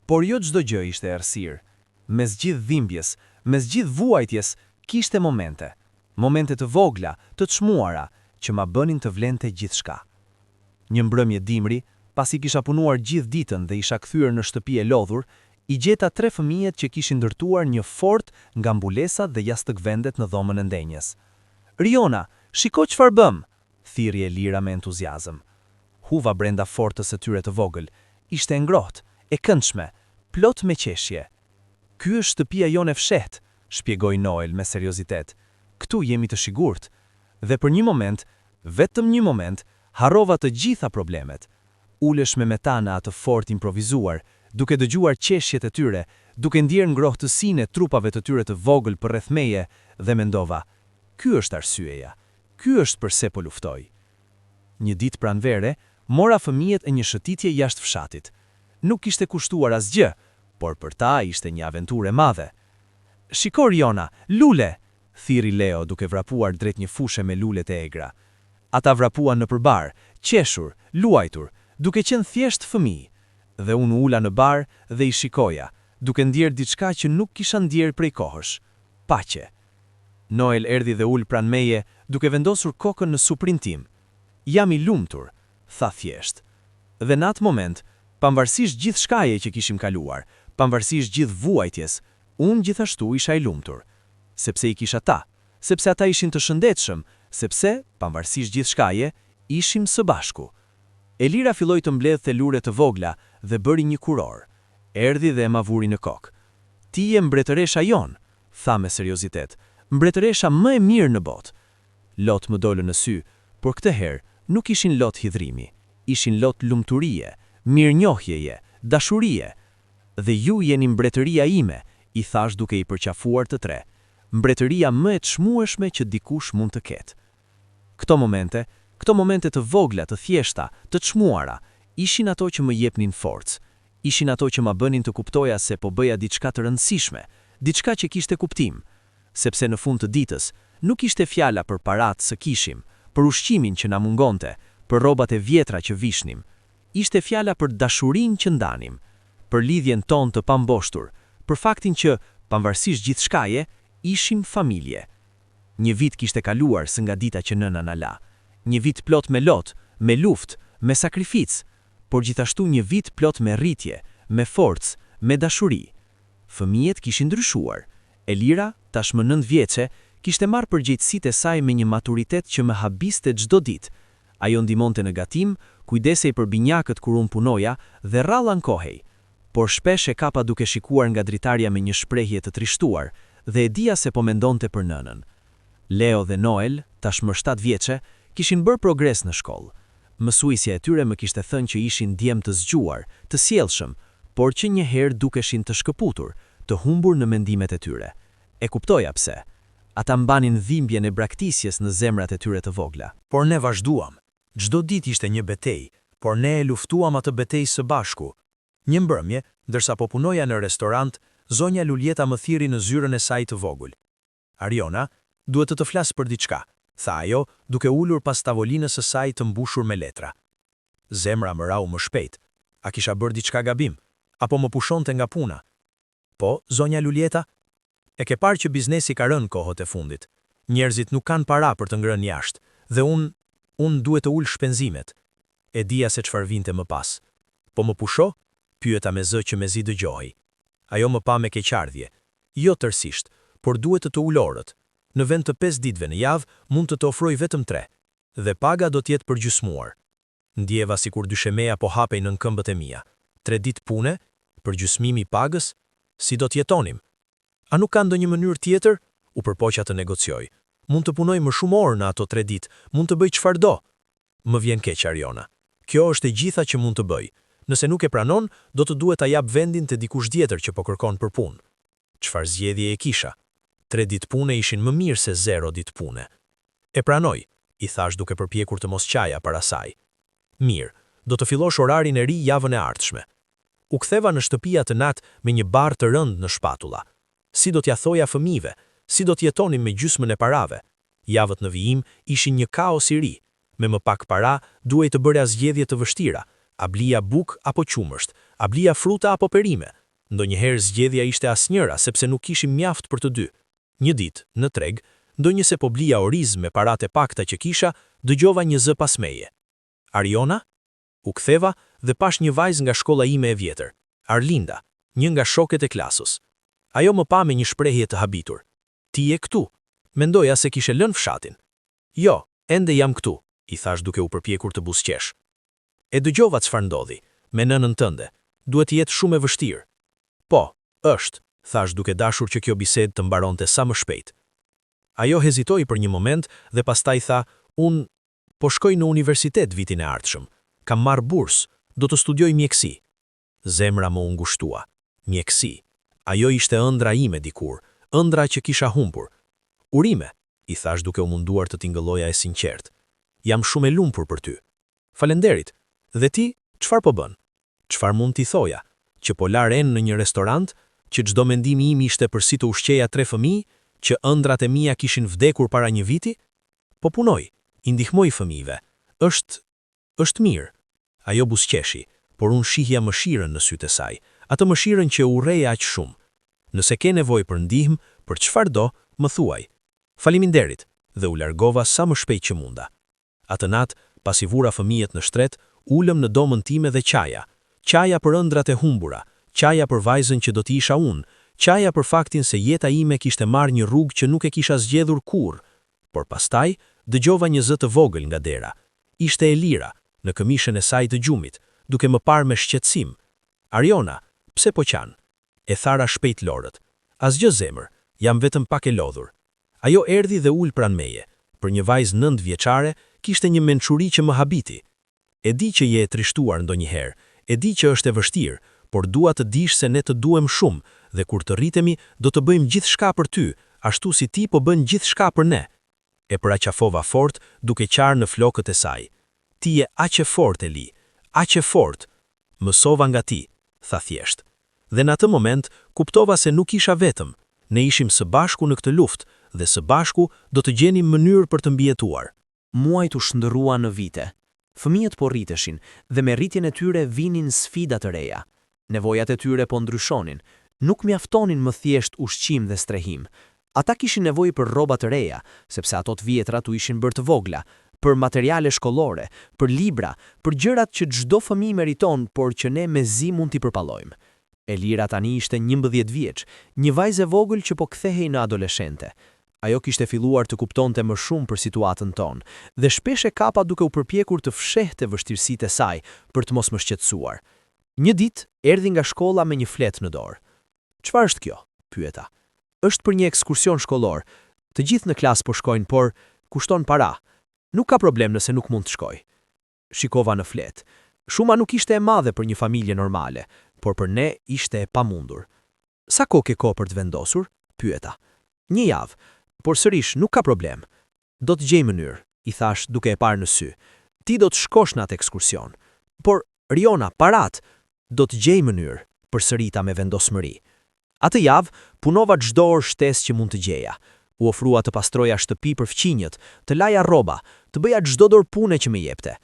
Por jo çdo gjë ishte errësirë. Mes gjithë dhimbjes, mes gjithë vuajtjes, kishte momente. Momente të vogla, të çmuara, që ma bënin të vlente gjithçka. Një mbrëmje dimri, pasi kisha punuar gjithë ditën dhe isha kthyer në shtëpi e lodhur, I gjeta 3 fëmijët që kishin ndërtuar një fort nga mbulesat dhe jastëkvendet në dhomën e ndenjes. Riona, shiko çfarë bëm, thiri Elira me entuziazëm. Huva brenda fortës së tyre të vogël, ishte ngrohtë, e këndshme, plot me qeshje. Ky është shtëpia jonë e fshehtë, shpjegoi Noel me seriozitet. Këtu jemi të sigurt. Dhe për një moment, vetëm një moment, harrova të gjitha problemet. Ulesh me ta në atë fort improvizuar, duke dëgjuar qeshjet e tyre, duke ndjerë ngrohtësinë e trupave të tyre të vogël përreth meje, dhe mendova, ky është arsyeja, ky është pse po luftoj. Një ditë pranvere, mora fëmijët e një shëtitje jashtë fshatit. Nuk ishte kushtuar asgjë, por për ta ishte një aventurë e madhe. Shiko Riona, lule, thiri Leo duke vrapuar drejt një fushe me lulet e egra. Ata vrapuan në përbar, qeshur, luajtur, duke qenë thjesht fëmijë, dhe unë ula në bar dhe I shikoja, duke ndjerë diçka që nuk kisha ndjerë prej kohësh. Paqe. Noel erdhi dhe ul pranë meje, duke vendosur kokën në suprin tim. Jam I lumtur, tha thjesht. Dhe në atë moment, pavarësisht gjithë shkaje që kishim kaluar, pavarësisht gjithë vuajtjes, unë gjithashtu isha I lumtur. Sepse I kisha ta, sepse ata ishin të shëndetshëm, sepse, pavarësisht gjithë shkaje, ishim së bashku. Elira filloi të mbledh thelure të vogla dhe bëri një kuror. Erdhi dhe ma vuri në kokë. Ti je mbretëresha jon, tha me seriozitet, mbretëresha më e mirë në botë. Lot më dolën në sy, por këtë herë nuk ishin lot hidhrimi, ishin lot lumturie, mirënjohjeje, dashurie. Dhe ju jeni mbretëria ime, I thash duke I përqafuar të 3. Mbretëria më e çmueshme që dikush mund të ketë. Këto momente të vogla, të thjeshta, të çmuara, ishin ato që më jepnin forcë. Ishin ato që ma bënin të kuptoja se po bëja diçka të rëndësishme, diçka që kishte kuptim. Sepse në fund të ditës, nuk ishte fjala për paratë së kishim, për ushqimin që na mungonte, për rrobat e vjetra që vishnim. Ishte fjala për dashurinë që ndanim, për lidhjen tonë të pamboshtur, për faktin që, pavarësisht gjithçkaje, ishim familje. Një vit kishte kaluar së nga dita që nëna na la. Një vit plot me lot, me luftë, me sakrificë, por gjithashtu një vit plot me rritje, me forcë, me dashuri. Fëmijët kishin ndryshuar. Elira, tashmë 9 vjeçe, kishte marrë përgjegjësitë e saj me një maturitet që më habiste çdo ditë. Ajo ndihmonte në gatim, kujdesej për binjakët kur unë punoja dhe rralla nkohej. Por shpesh e kapa duke shikuar nga dritarja me një shprehje të trishtuar, dhe e dija se po mendonte për nënën. Leo dhe Noel, tashmë 7 vjeçe, kishin bërë progres në shkollë. Mësuesja e tyre më kishte thënë që ishin djem të zgjuar, të sjellshëm, por që njëherë dukeshin të shkëputur, të humbur në mendimet e tyre. E kuptoja pse. Ata mbanin dhimbjen e braktisjes në zemrat e tyre të vogla. Por ne vazhduam. Çdo ditë ishte një betejë, por ne e luftuam atë betejë së bashku. Një mbrëmje, ndërsa po punoja në restorant, zonja Luljeta më thiri në zyrën e saj të vogël. Ariona, duhet të flas për diçka, tha ajo, duke ulur pas tavolinës së saj të mbushur me letra. Zemra më rau më shpejt. A kisha bërë diçka gabim? Apo më pushonte nga puna? Po, zonja Lulieta? E ke parë që biznesi ka rënë kohët e fundit. Njerëzit nuk kanë para për të ngrënë jashtë, dhe unë duhet të ul shpenzimet. E dija se çfarë vinte më pas. Po më pusho? Pyeta me zë që mezi dëgjohej. Ajo më pa me keqardhje. Jo tërësisht, por duhet të ul orët. Në vend të 5 ditëve në javë, mund të ofroj vetëm 3, dhe paga do të jetë përgjysmuar. Ndjeva sikur dyshemeja po hapej nën këmbët e mia. 3 ditë pune, përgjysmimi i pagës, si do të jetonim? A nuk ka ndonjë mënyrë tjetër? U përpoqja të negocioj. Mund të punoj më shumë orë në ato 3 ditë, mund të bëj çfarë do. Më vjen keq, Ariona. Kjo është e gjitha që mund të bëj. Nëse nuk e pranon, do të duhet ta jap vendin te dikush tjetër që po kërkon për punë. Çfarë zgjedhje e kisha? 3 ditë pune ishin më mirë se 0 ditë pune. E pranoj, i thash duke përpjekur të mos qaja para saj. Mirë, do të fillosh orarin e ri javën e ardhshme. U ktheva në shtëpia të natë me një barë të rënd në shpatulla. Si do t'ja thoja fëmijëve, si do t'jetonim me gjysmën e parave? Javët në vijim ishin një kaos i ri. Me më pak para, duhej të bëra zgjedhje të vështira. A blija buk apo qumësht, a blija fruta apo perime. Ndonjëherë zgjedhja ishte asnjëra sepse nuk kishim mjaft për të dy. Një ditë, në treg, ndonjëse po blija oriz me paratë e pakta që kisha, dëgjova një zë pas meje. Ariona? U ktheva dhe pash një vajzë nga shkolla ime e vjetër, Arlinda, një nga shokët e klasës. Ajo më pa me një shprehje të habitur. Ti je këtu? Mendoja se kishe lënë fshatin. Jo, ende jam këtu, i thash duke u përpjekur të buzëqesh. E dëgjova çfarë ndodhi, me nënën tënde. Duhet të jetë shumë e vështirë. Po, është, thash duke dashur që kjo bisedë të mbaronte sa më shpejt. Ajo hezitoi për një moment dhe pastaj tha, unë po shkoj në universitet vitin e ardhshëm. Kam marrë bursë, do të studioj mjeksi. Zemra më u ngushtua. Mjeksi. Ajo ishte ëndra ime dikur, ëndra që kisha humbur. Urime, i thash duke u munduar të tingëlloja e sinqert. Jam shumë e lumtur për ty. Falenderit. Dhe ti, çfarë po bën? Çfarë mund t'i thoja? Që po la ren në një restorant, që çdo mendimi im ishte për si të ushqeja 3 fëmijë, që ëndrat e mia kishin vdekur para një viti? Po punoj, i ndihmoj fëmijëve. Është mirë. Ajo buzëqeshi, por unë shihja mëshirën në sytë e saj, atë mëshirën që urrej aq shumë. Nëse ke nevojë për ndihmë, për çfarë do, më thuaj. Faleminderit, dhe u largova sa më shpejt që munda. Atë natë, pasi vura fëmijët në shtret, ulëm në domën time dhe qaja. Qaja për ëndrat e humbura, qaja për vajzën që do t'i isha unë, qaja për faktin se jeta ime kishte marrë një rrugë që nuk e kisha zgjedhur kurrë. Por pastaj, dëgjova një zë të vogël nga dera. Ishte Elira, në këmishën e saj të gjumit, duke më parë me shqetësim. Ariona, pse po qan? E thara shpejt lorët. Asgjë zemër, jam vetëm pak e lodhur. Ajo erdhi dhe ul pranë meje. Për një vajzë 9 vjeçare, kishte një mençuri që më habiti. E di që je e trishtuar ndonjëherë, e di që është e vështirë, por dua të dish se ne të duhem shumë dhe kur të rritemi do të bëjmë gjithçka për ty, ashtu si ti po bën gjithçka për ne. E paraqafova fort duke qarë në flokët e saj. Ti je aq e fortë, Eli, aq e fortë. Mësova nga ti, tha thjesht. Dhe në atë moment kuptova se nuk isha vetëm. Ne ishim së bashku në këtë luftë dhe së bashku do të gjenim mënyrë për të mbijetuar. Muajt u shndërrua në vite. Fëmijët po rriteshin dhe me rritjen e tyre vinin sfida të reja. Nevojat e tyre po ndryshonin, nuk mjaftonin më thjesht ushqim dhe strehim. Ata kishin nevojë për rroba të reja, sepse ato të vjetra tu ishin bërë të vogla, për materiale shkollore, për libra, për gjërat që çdo fëmijë meriton, por që ne mezi mund t'i përpallojmë. Elira tani ishte 11 vjeç, një vajzë e vogël që po kthehej në adoleshente. Ajo kishte filluar të kuptonte më shumë për situatën tonë, dhe shpesh e kapa duke u përpjekur të fshehte vështirësitë e saj për të mos më shqetësuar. Një ditë erdhi nga shkolla me një flet në dorë. "Çfarë është kjo?" pyeta. "Është për një ekskursion shkollor. Të gjithë në klasë po shkojnë, por kushton para. Nuk ka problem nëse nuk mund të shkoj." Shikova në flet. Shuma nuk ishte e madhe për një familje normale, por për ne ishte e pamundur. "Sa kohë ke kohë për të vendosur?" pyeta. "1 javë. Por sërish nuk ka problem. Do të gjej mënyrë", i thash duke e parë në sy. "Ti do të shkosh në atë ekskursion. Por, Riona, parat, do të gjej mënyrë", përsërita me vendosmëri. Atë javë, punova çdo orë shtesë që mund të gjeja. U ofrua të pastroja shtëpi për fqinjët, të laja rroba, të bëja çdo dorë pune që më jepte.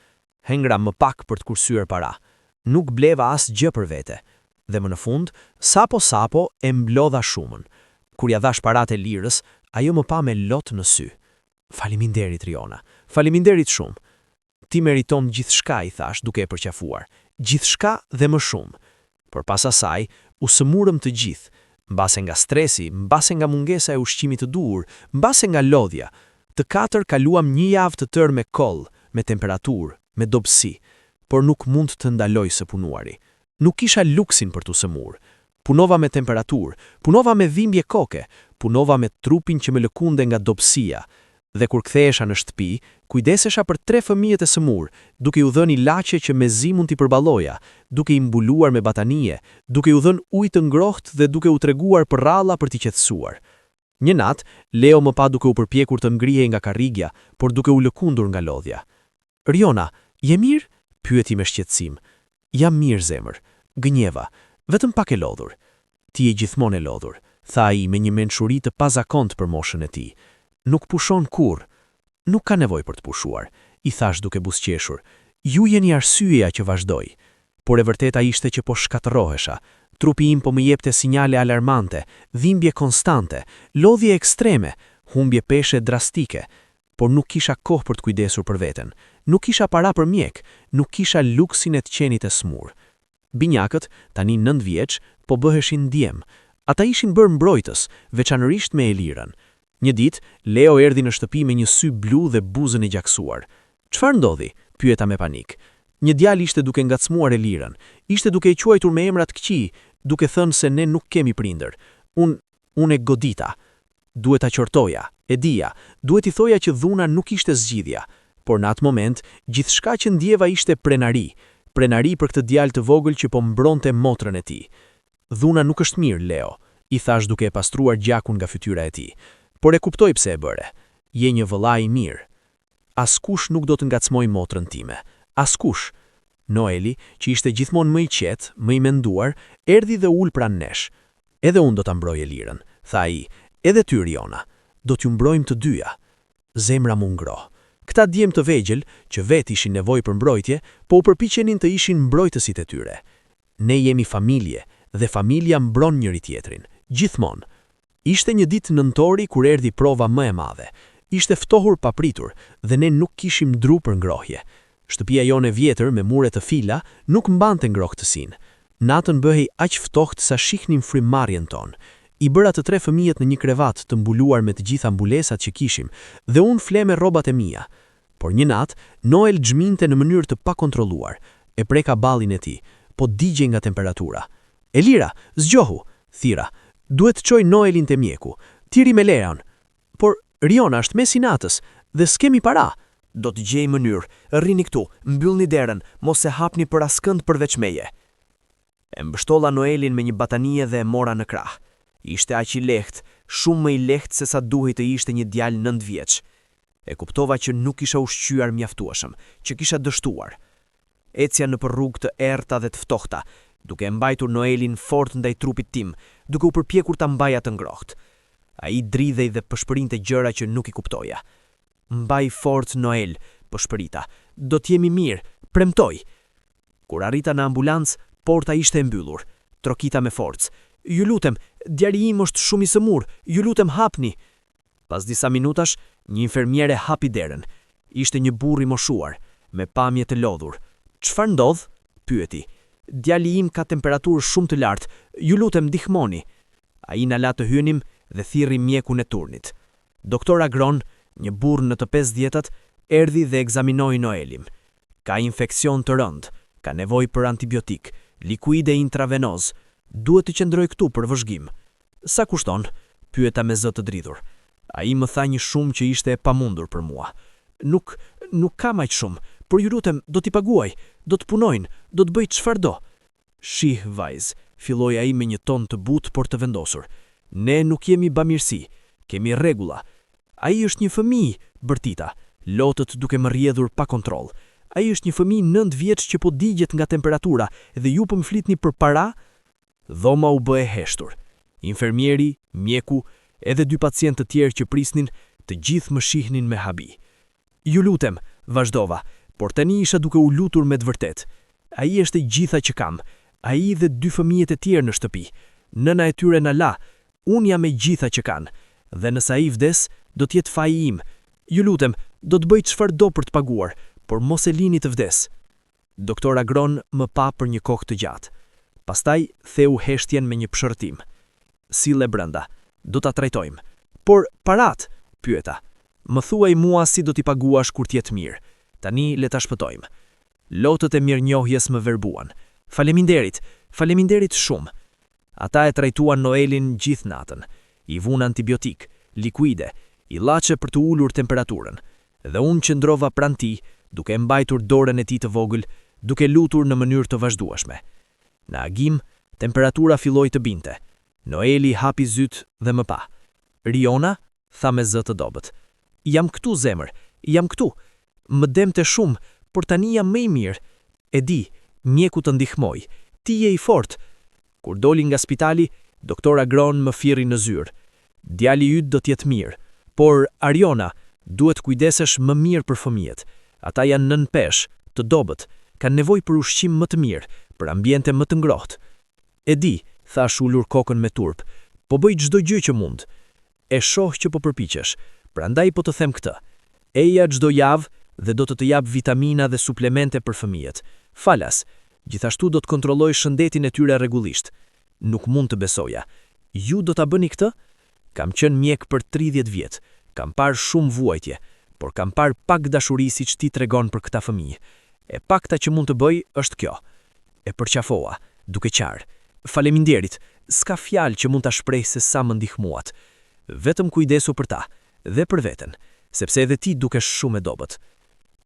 Hengra më pak për të kursyer para. Nuk bleva as gjë për vete. Dhe më në fund, sapo e mblodha shumën. Kur ja dhash paratë e lirës, ajo më pa me lot në sy. Faleminderit Riona, faleminderit shumë. Ti meriton gjithçka, i thash duke e përqafuar. Gjithçka dhe më shumë. Por pas asaj, u sëmurëm të gjithë. Mbase nga stresi, mbase nga mungesa e ushqimit të duhur, mbase nga lodhja. Të katër kaluam një javë të tërë me koll, me temperaturë, me dobësi, por nuk mund të ndaloj së punuari. Nuk kisha luksin për të sëmur. Punova me temperaturë, punova me dhimbje koke, punova me trupin që më lëkunde nga dobësia. Dhe kur kthehesha në shtëpi, kujdesesha për 3 fëmijët e sëmur, duke u dhënë ilaçe që mezi mund t'i përballoja, duke i mbuluar me batanie, duke u dhënë ujë të ngrohtë dhe duke u treguar për ralla për t'i qetësuar. Një natë, Leo më pa duke u përpjekur të ngrihej nga karrigja, por duke u lëkundur nga lodhja. Riona, je mirë? Pyeti me shqetësim. Jam mirë, zemër. Gënjeva, vetëm pak e lodhur. Ti je gjithmonë e lodhur, tha ai me një mençuri të pazakont për moshën e tij. Nuk pushon kur. Nuk ka nevojë për të pushuar, i thash duke buzëqeshur. Ju jeni arsyeja që vazhdoj. Por e vërteta ishte që po shkatërrohesha. Trupi im po më jepte sinjale alarmante, dhimbje konstante, lodhje ekstreme, humbje peshe drastike. Por nuk kisha kohë për të kujdesur për veten. Nuk kisha para për mjek, nuk kisha luksin e të qenit e smur. Binjakët, tani 9 vjeç, po bëheshin djem. Ata ishin bërë mbrojtës, veçanërisht me Elirën. Një ditë, Leo erdhi në shtëpi me një sy blu dhe buzën e gjaksuar. Çfarë ndodhi? Pyeta me panik. Një djalë ishte duke ngacmuar Elirën, ishte duke i quajtur me emra të këqij, duke thënë se ne nuk kemi prindër. Unë e godita. Duhet ta qortoja, e dija, duhet i thoja që dhuna nuk ishte zgjidhja. Por në atë moment, gjithçka që ndjeva ishte prenari. Prenari për këtë djalë të vogël që po mbronte motrën e tij. Dhuna nuk është mirë, Leo, i thash duke e pastruar gjakun nga fytyra e tij. Por e kuptoj pse e bëre. Je një vëllai i mirë. Askush nuk do të ngacmoj motrën time. Askush. Noeli, që ishte gjithmonë më i qetë, më i menduar, erdhi dhe ul pranë nesh. Edhe unë do ta mbroj Elirën, tha ai. Edhe ty, Riona. Do t'ju mbrojmë të dyja. Zemra mu ngroh. Këta djem të vegjël, që vetë ishin nevojë për mbrojtje, po u përpiqenin të ishin mbrojtësit e tyre. Ne jemi familje, dhe familja mbron njëri tjetrin, gjithmonë. Ishte një ditë nëntori kur erdhi prova më e madhe. Ishte ftohur papritur dhe ne nuk kishim dru për ngrohje. Shtëpia jone vjetër me mure të fila nuk mbante ngrohtësinë. Natën bëhej aq ftohtë sa shihnim frymëmarrjen tonë. I bëra të 3 fëmijët në një krevat të mbuluar me të gjitha mbulesat që kishim dhe unë fle me rrobat e mia. Por një natë, Noel xhminte në mënyrë të pakontrolluar. E preka ballin e tij, po digjej nga temperatura. Elira, zgjohu, thira. Duhet të çoj Noelin te mjeku. Tiri me Leon. Por Riona është mes i natës dhe s'kemi para. Do të gjej mënyrë. Rrini këtu, mbyllni derën, mos e hapni për askënd përveç meje. E mbështolla Noelin me një batanie dhe e mora në krah. Ishte aq i lehtë, shumë më i lehtë se sa duhej të ishte një djalë 9 vjeç. E kuptova që nuk isha ushqyer mjaftueshëm, që kisha dështuar. Ecja nëpër rrugë të errta dhe të ftohta, duke e mbajtur Noelin fort ndaj trupit tim, duke u përpjekur ta mbaja të ngrohtë. Ai dridhej dhe pëshpërinte gjëra që nuk i kuptoja. Mbaj fort, Noel, pëshpërita. Do t'jemi mirë, premtoj. Kur arrita në ambulancë, porta ishte e mbyllur. Trokita me forcë. Ju lutem, djali im është shumë i sëmur, ju lutem hapni. Pas disa minutash, një infermiere hapi derën. Ishte një burr i moshuar, me pamje të lodhur. Çfarë ndodh? Pyeti. Djali im ka temperaturë shumë të lartë, ju lutem ndihmoni. Ai na la të hynim dhe thirri mjekun e turnit. Doktor Agron, një burr në të 50-tat, erdhi dhe ekzaminoi Noelin. Ka infeksion të rëndë, ka nevojë për antibiotik, likuide intravenoz. Duhet të qëndroj këtu për vëzhgim. Sa kushton? Pyeta me zë të dridhur. Ai më tha një shumë që ishte e pamundur për mua. Nuk kam aq shumë, por ju lutem, do t'i paguaj, do të punojnë, do të bëj çfarë do. Shih, vajz, filloi ai me një ton të butë por të vendosur. Ne nuk jemi bamirësi, kemi rregulla. Ai është një fëmijë, bërtita, lotët duke më rrjedhur pa kontroll. Ai është një fëmijë 9 vjeç që po digjet nga temperatura dhe ju po më flitni për para. Dhoma u bë e heshtur. Infermieri, mjeku, Edhe dy pacientë të tjerë që prisnin, të gjithë më shihnin me habi. Ju lutem, vazhdova, por tani isha duke u lutur me të vërtet. Ai është e gjitha që kam, ai dhe dy fëmijët e tjerë në shtëpi. Nëna e tyre na la, unë jam e gjitha që kanë, dhe nëse ai vdes, do të jetë faji im. Ju lutem, do të bëj çfarë do për të paguar, por mos e lini të vdes. Doktor Agron më pa për një kohë të gjatë. Pastaj theu heshtjen me një pshërtim. Sille brenda, do ta trajtojmë. Por parat, pyeta. Më thuaj mua si do t'i paguash kur t'jetë mirë. Tani le ta shpëtojmë. Lotët e mirënjohjes më verbuan. Faleminderit shumë. Ata e trajtuan Noelin gjithë natën. I vun antibiotik, likuide, ilaçe për të ulur temperaturën. Dhe unë qëndrova pranë tij, duke mbajtur dorën e tij të vogël, duke lutur në mënyrë të vazhdueshme. Në agim, temperatura filloi të binte. Noeli hapi zyt dhe më pa. Riona, tha me zë të dobët. Jam këtu, zemër, jam këtu. Më demte shumë, por tani jam më i mirë. E di, mjeku të ndihmoj. Ti je i fortë. Kur doli nga spitali, doktor Agron më firri në zyrë. Djali yt do t'jetë mirë, por Ariona, duhet kujdesesh më mirë për fëmijët. Ata janë nën peshë, të dobët, kanë nevojë për ushqim më të mirë, për ambiente më të ngrohtë. E di, thash ulur kokën me turp, po bëj çdo gjë që mund. E shoh që po përpiqesh, prandaj po të them këtë. Eja çdo javë dhe do të jap vitamina dhe suplemente për fëmijët. Falas, gjithashtu do të kontrolloj shëndetin e tyre rregullisht. Nuk mund të besoja. Ju do ta bëni këtë? Kam qenë mjek për 30 vjet. Kam parë shumë vuajtje, por kam parë pak dashuri siç ti tregon për këta fëmijë. E pakta që mund të bëj është kjo. E përqafova, duke qarë. Faleminderit, s'ka fjalë që mund ta shpreh se sa më ndihmuat. Vetëm kujdesu për ta, dhe për veten, sepse edhe ti dukesh shumë e dobët.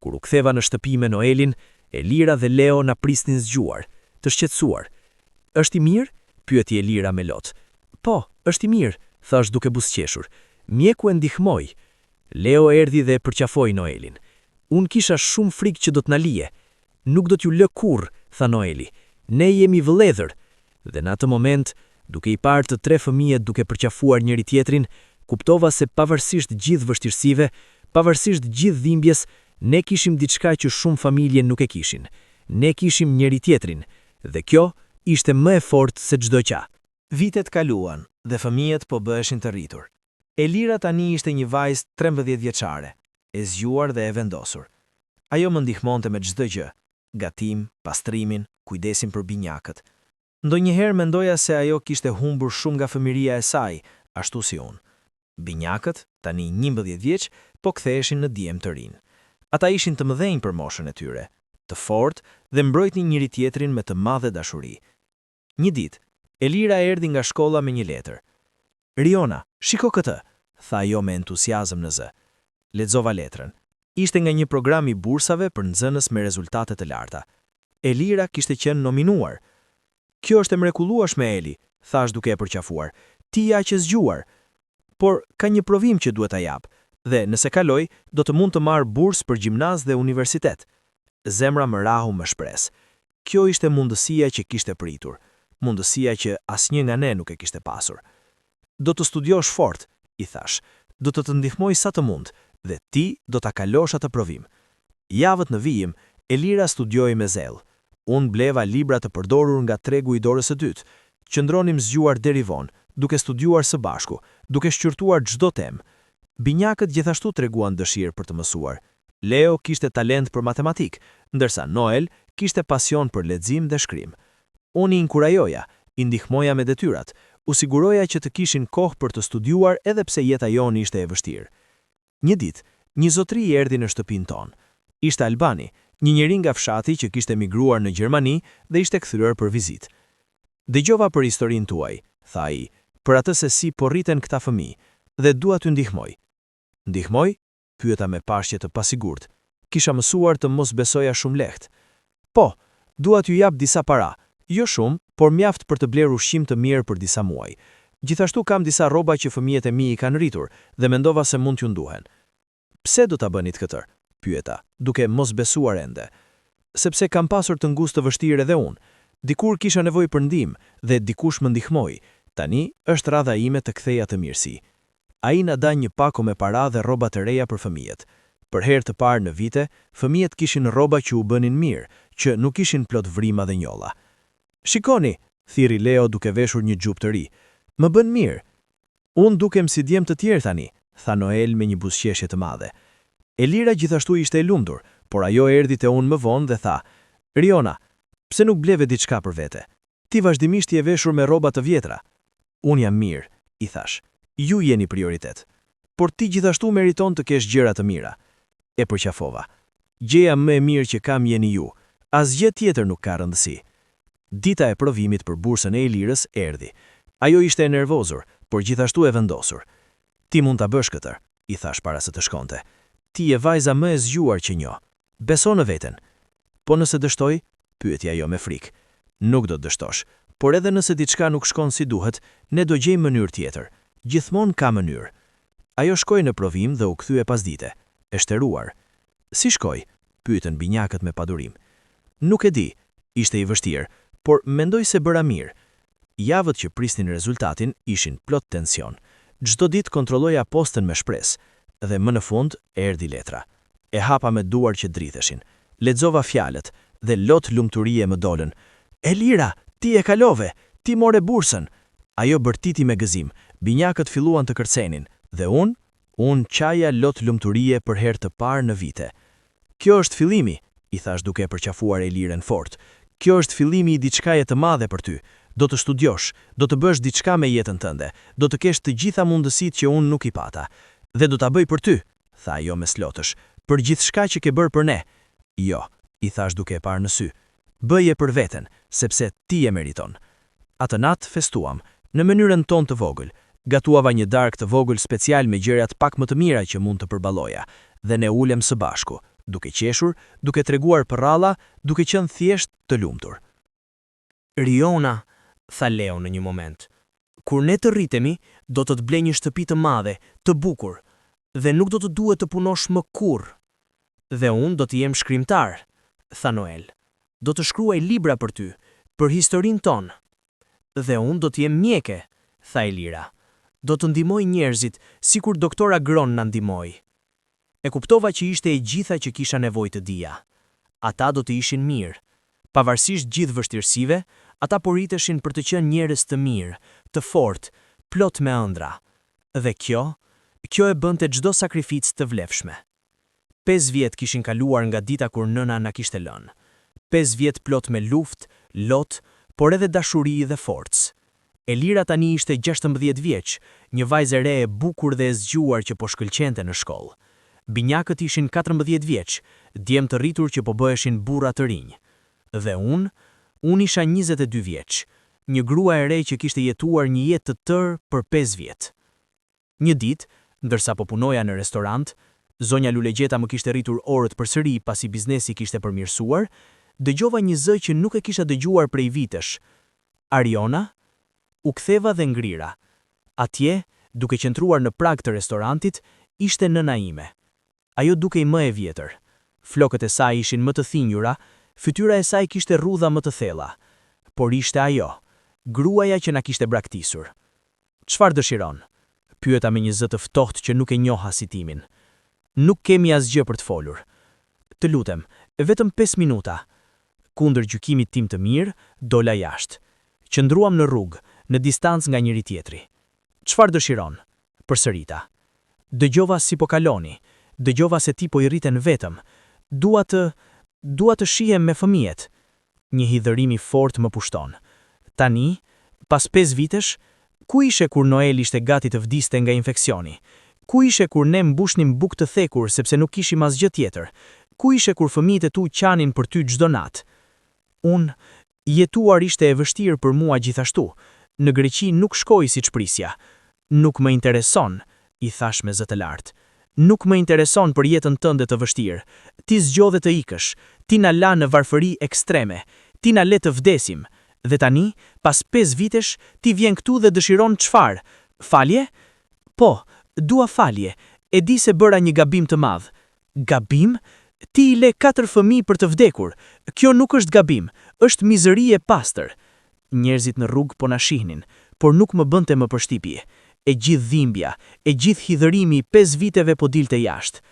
Kur u ktheva në shtëpi me Noelin, Elira dhe Leo na prisnin zgjuar, të shqetësuar. Është i mirë? Pyeti Elira me lot. Po, është i mirë, thash duke buzëqeshur. Mjeku e ndihmoi. Leo erdhi dhe e përqafoi Noelin. Unë kisha shumë frikë që do të na lije. Nuk do t'ju lë kurrë, tha Noeli. Ne jemi vëllëdhër. Dhe në atë moment, duke i parë të 3 fëmijët duke përqafuar njëri tjetrin, kuptova se pavarësisht gjithë vështirësive, pavarësisht gjithë dhimbjes, ne kishim diçka që shumë familje nuk e kishin. Ne kishim njëri tjetrin, dhe kjo ishte më e fortë se çdo gjë. Vitet kaluan dhe fëmijët po bëheshin të rritur. Elira tani ishte një vajzë 13 vjeçare, e zgjuar dhe e vendosur. Ajo më ndihmonte me çdo gjë, gatim, pastrimin, kujdesin për binjakët. Ndonjëherë mendoja se ajo kishte humbur shumë nga fëmiria e saj, ashtu si unë. Binjakët, tani 11 vjeç, po ktheheshin në djem të rinj. Ata ishin të mëdhenj për moshën e tyre, të fortë dhe mbrojtnin njëri tjetrin me të madhe dashuri. Një ditë, Elira erdhi nga shkolla me një letër. Riona, shiko këtë, tha ajo me entuziazëm në zë. Lexova letrën. Ishte nga një program i bursave për nxënës me rezultate të larta. Elira kishte qenë nominuar. Kjo është e mrekullueshme, Eli, thash duke e përqafuar. Ti ja që zgjuar. Por ka një provim që duhet ta jap, dhe nëse kaloj, do të mund të marr bursë për gjimnaz dhe universitet. Zemra më rahu më shpres. Kjo ishte mundësia që kishte pritur. Mundësia që asnjë nga ne nuk e kishte pasur. Do të studiosh fort, i thash. Do të ndihmoj sa të mund, dhe ti do ta kalosh atë provim. Javët në vijim, Elira studioi me zell. Unë bleva libra të përdorur nga tregu i dorës së dytë. Qëndronim zgjuar deri vonë, duke studiuar së bashku, duke shqyrtuar çdo temë. Binjakët gjithashtu treguan dëshirë për të mësuar. Leo kishte talent për matematik, ndërsa Noel kishte pasion për lexim dhe shkrim. Unë i inkurajoja, i ndihmoja me detyrat, u siguroja që të kishin kohë për të studiuar edhe pse jeta jonë ishte e vështirë. Një ditë, një zotëri erdhi në shtëpinë tonë. Ishte Albani, një njeri nga fshati që kishte migruar në Gjermani dhe ishte kthyer për vizitë. Dëgjova për historinë tuaj, tha ai, për atë se si po rriten këta fëmijë, dhe dua t'ju ndihmoj. Ndihmoj? Pyeta me pashje të pasigurt. Kisha mësuar të mos besoja shumë lehtë. Po, dua t'ju jap disa para. Jo shumë, por mjaft për të blerë ushqim të mirë për disa muaj. Gjithashtu kam disa rroba që fëmijët e mi i kanë rritur dhe mendova se mund t'ju nduhen. Pse do ta bënit këtë? Pyeta, duke mos besuar ende. Sepse kam pasur të ngustë të vështirë edhe unë. Dikur kisha nevojë për ndihmë dhe dikush më ndihmoi. Tani është radha ime të ktheja të mirësi. Ai na dha një pako me para dhe rroba të reja për fëmijët. Për herë të parë në vite, fëmijët kishin rroba që u bënin mirë, që nuk ishin plot vrima dhe njolla. Shikoni, thiri Leo duke veshur një xhup të ri. Më bën mirë. Unë dukem si djem të tjerë tani, tha Noel me një buzëqeshje të madhe. Elira gjithashtu ishte e lumtur, por ajo erdhi te unë më vonë dhe tha: "Riona, pse nuk bleve diçka për vete? Ti vazhdimisht je veshur me rroba të vjetra." "Unë jam mirë," i thash. "Ju jeni prioritet. Por ti gjithashtu meriton të kesh gjëra të mira." E përqafova. "Gjëja më e mirë që kam jeni ju. Asgjë tjetër nuk ka rëndësi." Dita e provimit për bursën e Elirës erdhi. Ajo ishte e nervozur, por gjithashtu e vendosur. "Ti mund ta bësh këtë," i thash para se të shkonte. "Ti je vajza më e zgjuar që njoh. Beso në veten." "Po nëse dështoj?" pyeti ajo me frikë. "Nuk do të dështosh, por edhe nëse diçka nuk shkon si duhet, ne do gjejmë mënyrë tjetër. Gjithmonë ka mënyrë." Ajo shkoi në provim dhe u kthye pasdite, e shtëruar. "Si shkoi?" pyetën binjakët me padurim. "Nuk e di, ishte i vështirë, por mendoj se bëra mirë." Javët që prisnin rezultatin ishin plot tension. Çdo ditë kontrolloja postën me shpresë, dhe më në fund erdhi letra. E hapa me duar që dritheshin. Lexova fjalët dhe lot lumturie më dolën. "Elira, ti e kalove, ti more bursën." Ajo bërtiti me gëzim, binjakët filluan të kërcenin, dhe unë qaja lot lumturie për herë të parë në vite. "Kjo është fillimi," i thash duke përqafuar Elirën fort. "Kjo është fillimi i diçkaje të madhe për ty. Do të studiosh, do të bësh diçka me jetën tënde, do të kesh të gjitha mundësitë që unë nuk i pata. Dhe do ta bëj për ty," tha ajo me slotësh, "për gjithçka që ke bërë për ne." "Jo," i thash duke e parë në sy. "Bëje për veten, sepse ti e meriton." Atë natë festuam, në mënyrën tonë të vogël. Gatuava një darkë të vogël special me gjërat pak më të mira që mund të përballoja, dhe ne ulem së bashku, duke qeshur, duke treguar përralla, duke qenë thjesht të lumtur. "Riona," tha Leo në një moment, "kur ne të rritemi, do të blej një shtëpi të madhe, të bukur, dhe nuk do të duhet të punosh më kurrë." "Dhe unë do të jem shkrimtar," tha Noel. "Do të shkruaj libra për ty, për historinë tonë." "Dhe unë do të jem mjeke," tha Elira. "Do të ndihmoj njerëzit, sikur doktora Gron na ndihmoi." E kuptova që ishte e gjitha që kisha nevojë të dija. Ata do të ishin mirë. Pavarësisht gjithë vështirësive, ata po rriteshin për të qenë njerëz të mirë, të fortë, plot me ëndra. Dhe kjo e bënte çdo sakrificë të vlefshme. 5 vjet kishin kaluar nga dita kur nëna na kishte lënë. 5 vjet plot me luftë, lot, por edhe dashuri dhe forcë. Elira tani ishte 16 vjeç, një vajzë e re e bukur dhe e zgjuar që po shkëlqente në shkollë. Binjakët ishin 14 vjeç, djem të rritur që po bëheshin burra të rinj. Dhe unë isha 22 vjeç, një grua e re që kishte jetuar një jetë të tërë për 5 vjet. Një ditë, ndërsa po punoja në restorant, zonja Lulegjeta më kishte rritur orët përsëri pasi biznesi kishte përmirësuar, dëgjova një zë që nuk e kisha dëgjuar prej vitesh. "Ariona?" U ktheva dhe ngrira. Atje, duke qëndruar në prag të restorantit, ishte nëna ime. Ajo dukej më e vjetër. Flokët e saj ishin më të thinjura, fytyra e saj kishte rrudha më të thella. Por ishte ajo, gruaja që na kishte braktisur. "Çfarë dëshiron?" pyeta me një zë të ftohtë që nuk e njoha si timin. "Nuk kemi asgjë për të folur." "Të lutem, vetëm 5 minuta." Kundër gjykimit tim të mirë, dola jashtë. Qëndruam në rrugë, në distancë nga njëri tjetri. "Çfarë dëshiron?" përsërita. "Dëgjova si po kaloni, dëgjova se ti po I rriten vetëm. Dua të shihem me fëmijët." Një hidhërim I fortë më pushton. Tani, pas 5 vitesh, ku ishe kur Noel ishte gati të vdiste nga infeksioni? Ku ishe kur ne mbushnim bukë të thekur sepse nuk kishim asgjë tjetër? Ku ishe kur fëmijët e tu qanin për ty çdo natë? Unë, jetuar ishte e vështirë për mua gjithashtu. Në Greqi nuk shkoj siç prisja. "Nuk më intereson," I thash me zë të lartë. "Nuk më intereson për jetën tënde të vështirë. Ti zgjodhe të ikësh. Ti na la në varfëri ekstreme. Ti na le të vdesim. Dhe tani, pas 5 vitesh, ti vjen këtu dhe dëshiron çfarë? Falje? Po, dua falje. E di se bëra një gabim të madh." "Gabim? Ti I le 4 fëmijë për të vdekur. Kjo nuk është gabim, është mizëri e pastër." Njerëzit në rrugë po na shihnin, por nuk më bënte më përshtypje. e gjithë dhimbja, e gjithë hidhërimi i 5 viteve po dilte jashtë.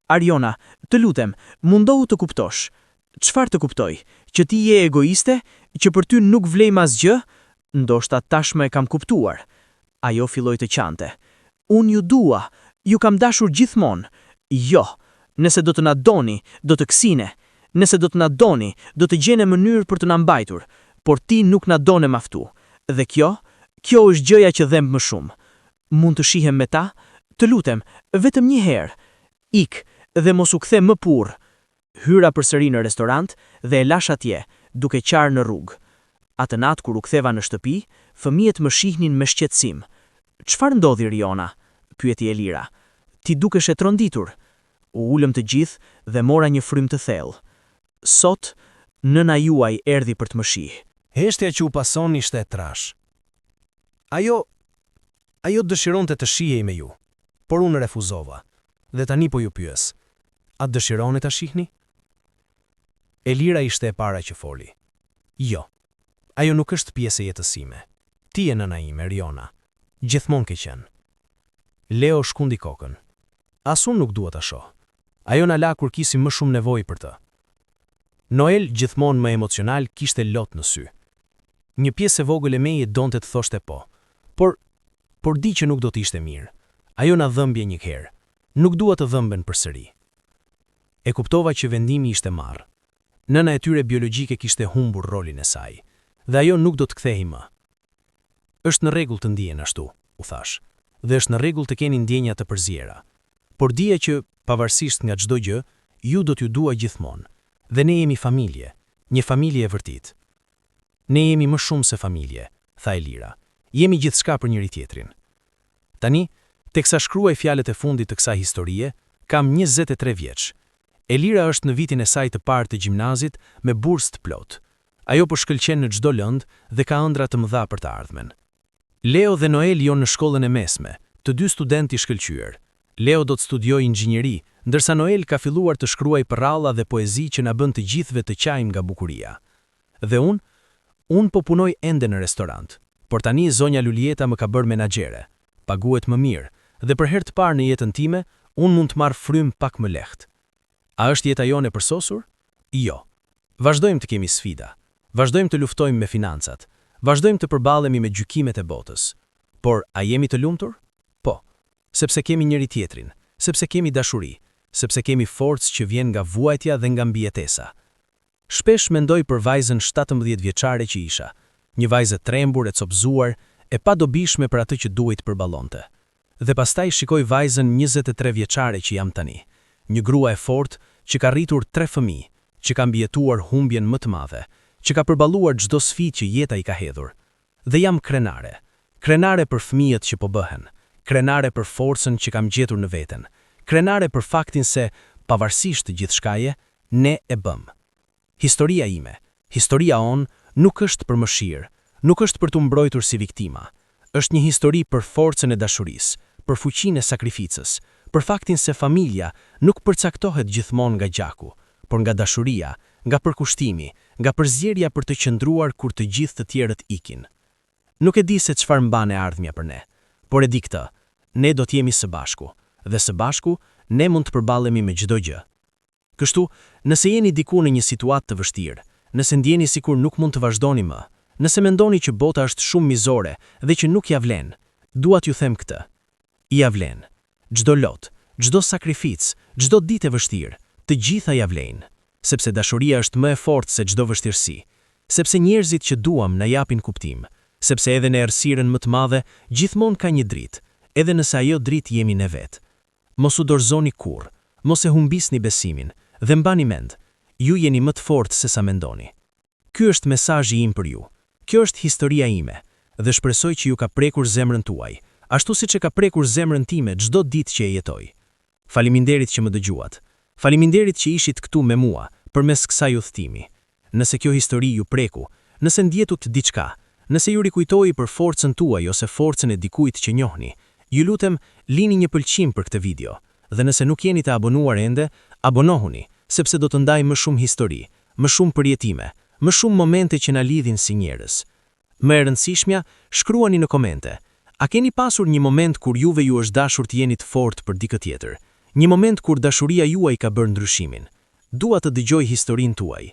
Ariona, të lutem, mundohu të kuptosh. Çfarë të kuptoj? Që ti je egoiste? Që për ty nuk vlejm asgjë? Ndoshta tashmë e kam kuptuar. Ajo filloi të qante. Unë ju dua, ju kam dashur gjithmonë. Jo, nëse do të na doni, do të ksine. Nëse do të na doni, do të gjene mënyrë për të na mbajtur, por ti nuk na done maftu. Dhe kjo është gjëja që dhem më shumë. Mund të shihem me ta? Të lutem, vetëm një herë. Ik dhe mos u kthe më kurrë. Hyra përsëri në restorant dhe e lash atje, duke qarë në rrugë. Atë natë kur u ktheva në shtëpi, fëmijët më shihnin me shqetësim. Çfarë ndodhi, Riona? Pyeti Elira. Ti dukesh e tronditur. U ulëm të gjithë dhe mora një frym të thellë. Sot, nëna juaj erdhi për të më shih. Heshtja që u pason ishte e trash. Ajo dëshironte të shihej me ju, por unë refuzova. Dhe tani po ju pyes. A dëshironi ta shihni? Elira ishte e para që foli. Jo. Ajo nuk është pjesë e jetës sime. Ti je nëna ime, Riona. Gjithmonë ke qenë. Leo shkundi kokën. As unë nuk dua ta shoh. Ajo na la kur kisim më shumë nevojë për të. Noel, gjithmonë më emocional, kishte lot në sy. Një pjesë e vogël e meje donte të thoshte po, por di që nuk do të ishte mirë. Ajo na dhëmbje një herë. Nuk dua të dhëmben përsëri. E kuptova që vendimi ishte marrë. Nëna e tyre biologjike kishte humbur rolin e saj, dhe ajo nuk do të kthehej më. Është në rregull të ndihen ashtu, u thash, dhe është në rregull të keni ndjenja të përzjera. Por dije që, pavarësisht nga çdo gjë, ju do t'ju dua gjithmonë. Dhe ne jemi familje, një familje e vërtit. Ne jemi më shumë se familje, tha Elira. Jemi gjithçka për njëri tjetrin. Tani, teksa shkruaj fjalët e fundit të kësaj historie, kam 23 vjeç. Elira është në vitin e saj të parë të gjimnazit me bursë të plot. Ajo po shkëlqen në çdo lëndë dhe ka ëndra të mëdha për të ardhmen. Leo dhe Noel janë në shkollën e mesme, të dy studentë i shkëlqyer. Leo do të studiojë inxhinieri, ndërsa Noel ka filluar të shkruaj përralla dhe poezi që na bën të gjithëve të qajmë nga bukuria. Dhe unë po punoj ende në restorant, por tani zonja Lulieta më ka bërë menaxhere. Paguhet më mirë, dhe për herë të parë në jetën time, unë mund të marr frym pak më lehtë. A është jeta jone përsosur? Jo. Vazhdojmë të kemi sfida. Vazhdojmë të luftojmë me financat. Vazhdojmë të përballemi me gjykimet e botës. Por a jemi të lumtur? Po. Sepse kemi njëri tjetrin, sepse kemi dashuri, sepse kemi forcë që vjen nga vuajtja dhe nga mbijetesa. Shpesh mendoj për vajzën 17 vjeçare që isha, një vajzë trembur e copëzuar, e pa dobishme për atë që duhet përballonte. Dhe pastaj shikoj vajzën 23 vjeçare që jam tani, një grua e fortë që ka rritur 3 fëmijë, që ka mbijetuar humbjen më të madhe, që ka përballuar çdo sfidë që jeta i ka hedhur. Dhe jam krenare. Krenare për fëmijët që po bëhen, krenare për forcën që kam gjetur në veten, krenare për faktin se, pavarësisht të gjithçkaje, ne e bëm. Historia ime, historia on, nuk është për mëshirë, nuk është për të mbrojtur si viktima. Është një histori për forcën e dashurisë, për fuqinë e sakrificës, për faktin se familja nuk përcaktohet gjithmonë nga gjaku, por nga dashuria, nga përkushtimi, nga përzierja për të qëndruar kur të gjithë të tjerët ikin. Nuk e di se çfarë mban e ardhmja për ne, por e di këtë, ne do të jemi së bashku, dhe së bashku ne mund të përballemi me çdo gjë. Kështu, nëse jeni diku në një situatë të vështirë, nëse ndjeni sikur nuk mund të vazhdoni më, nëse mendoni që bota është shumë mizore dhe që nuk ja vlen, dua t'ju them këtë. Ja vlen. Çdo lot, çdo sakrificë, çdo ditë e vështirë, të gjitha ja vlen, sepse dashuria është më e fortë se çdo vështirësi, sepse njerëzit që duam na japin kuptim, sepse edhe në errësirën më të madhe gjithmonë ka një dritë, edhe nëse ajo dritë jemi ne vetë. Mos u dorëzoni kurrë, mos e humbisni besimin dhe mbani mend, ju jeni më të fortë se sa mendoni. Ky është mesazhi im për ju. Kjo është historia ime dhe shpresoj që ju ka prekur zemrën tuaj, ashtu siç e ka prekur zemrën time çdo ditë që e jetoj. Faleminderit që më dëgjuat. Faleminderit që ishit këtu me mua përmes kësaj udhëtimi. Nëse kjo histori ju preku, nëse ndjetut diçka, nëse ju rikujtoi për forcën tuaj ose forcën e dikujt që njohni, ju lutem lini një pëlqim për këtë video. Dhe nëse nuk jeni të abonuar ende, abonohuni, sepse do të ndaj më shumë histori, më shumë përjetime, më shumë momente që na lidhin si njerëz. Më e rëndësishmja, shkruani në komente. A keni pasur një moment kur juve ju është dashur të jeni të fortë për dikë tjetër? Një moment kur dashuria juaj ka bërë ndryshimin? Dua të dëgjoj historinë tuaj,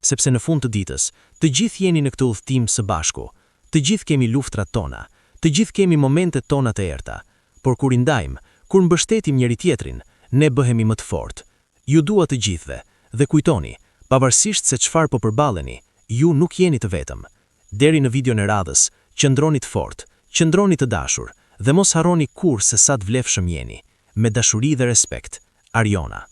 sepse në fund të ditës, të gjithë jeni në këtë udhëtim së bashku. Të gjithë kemi luftrat tona, të gjithë kemi momentet tona të errta, por kur i ndajmë, kur mbështetim njëri tjetrin, ne bëhemi më të fortë. Ju dua të gjithëve, dhe kujtoni, pavarësisht se çfarë po përballeni, ju nuk jeni të vetëm. Deri në videon e radhës, qëndroni të fortë, qëndroni të dashur, dhe mos harroni kurrë se sa të vlefshëm jeni. Me dashuri dhe respekt, Ariona.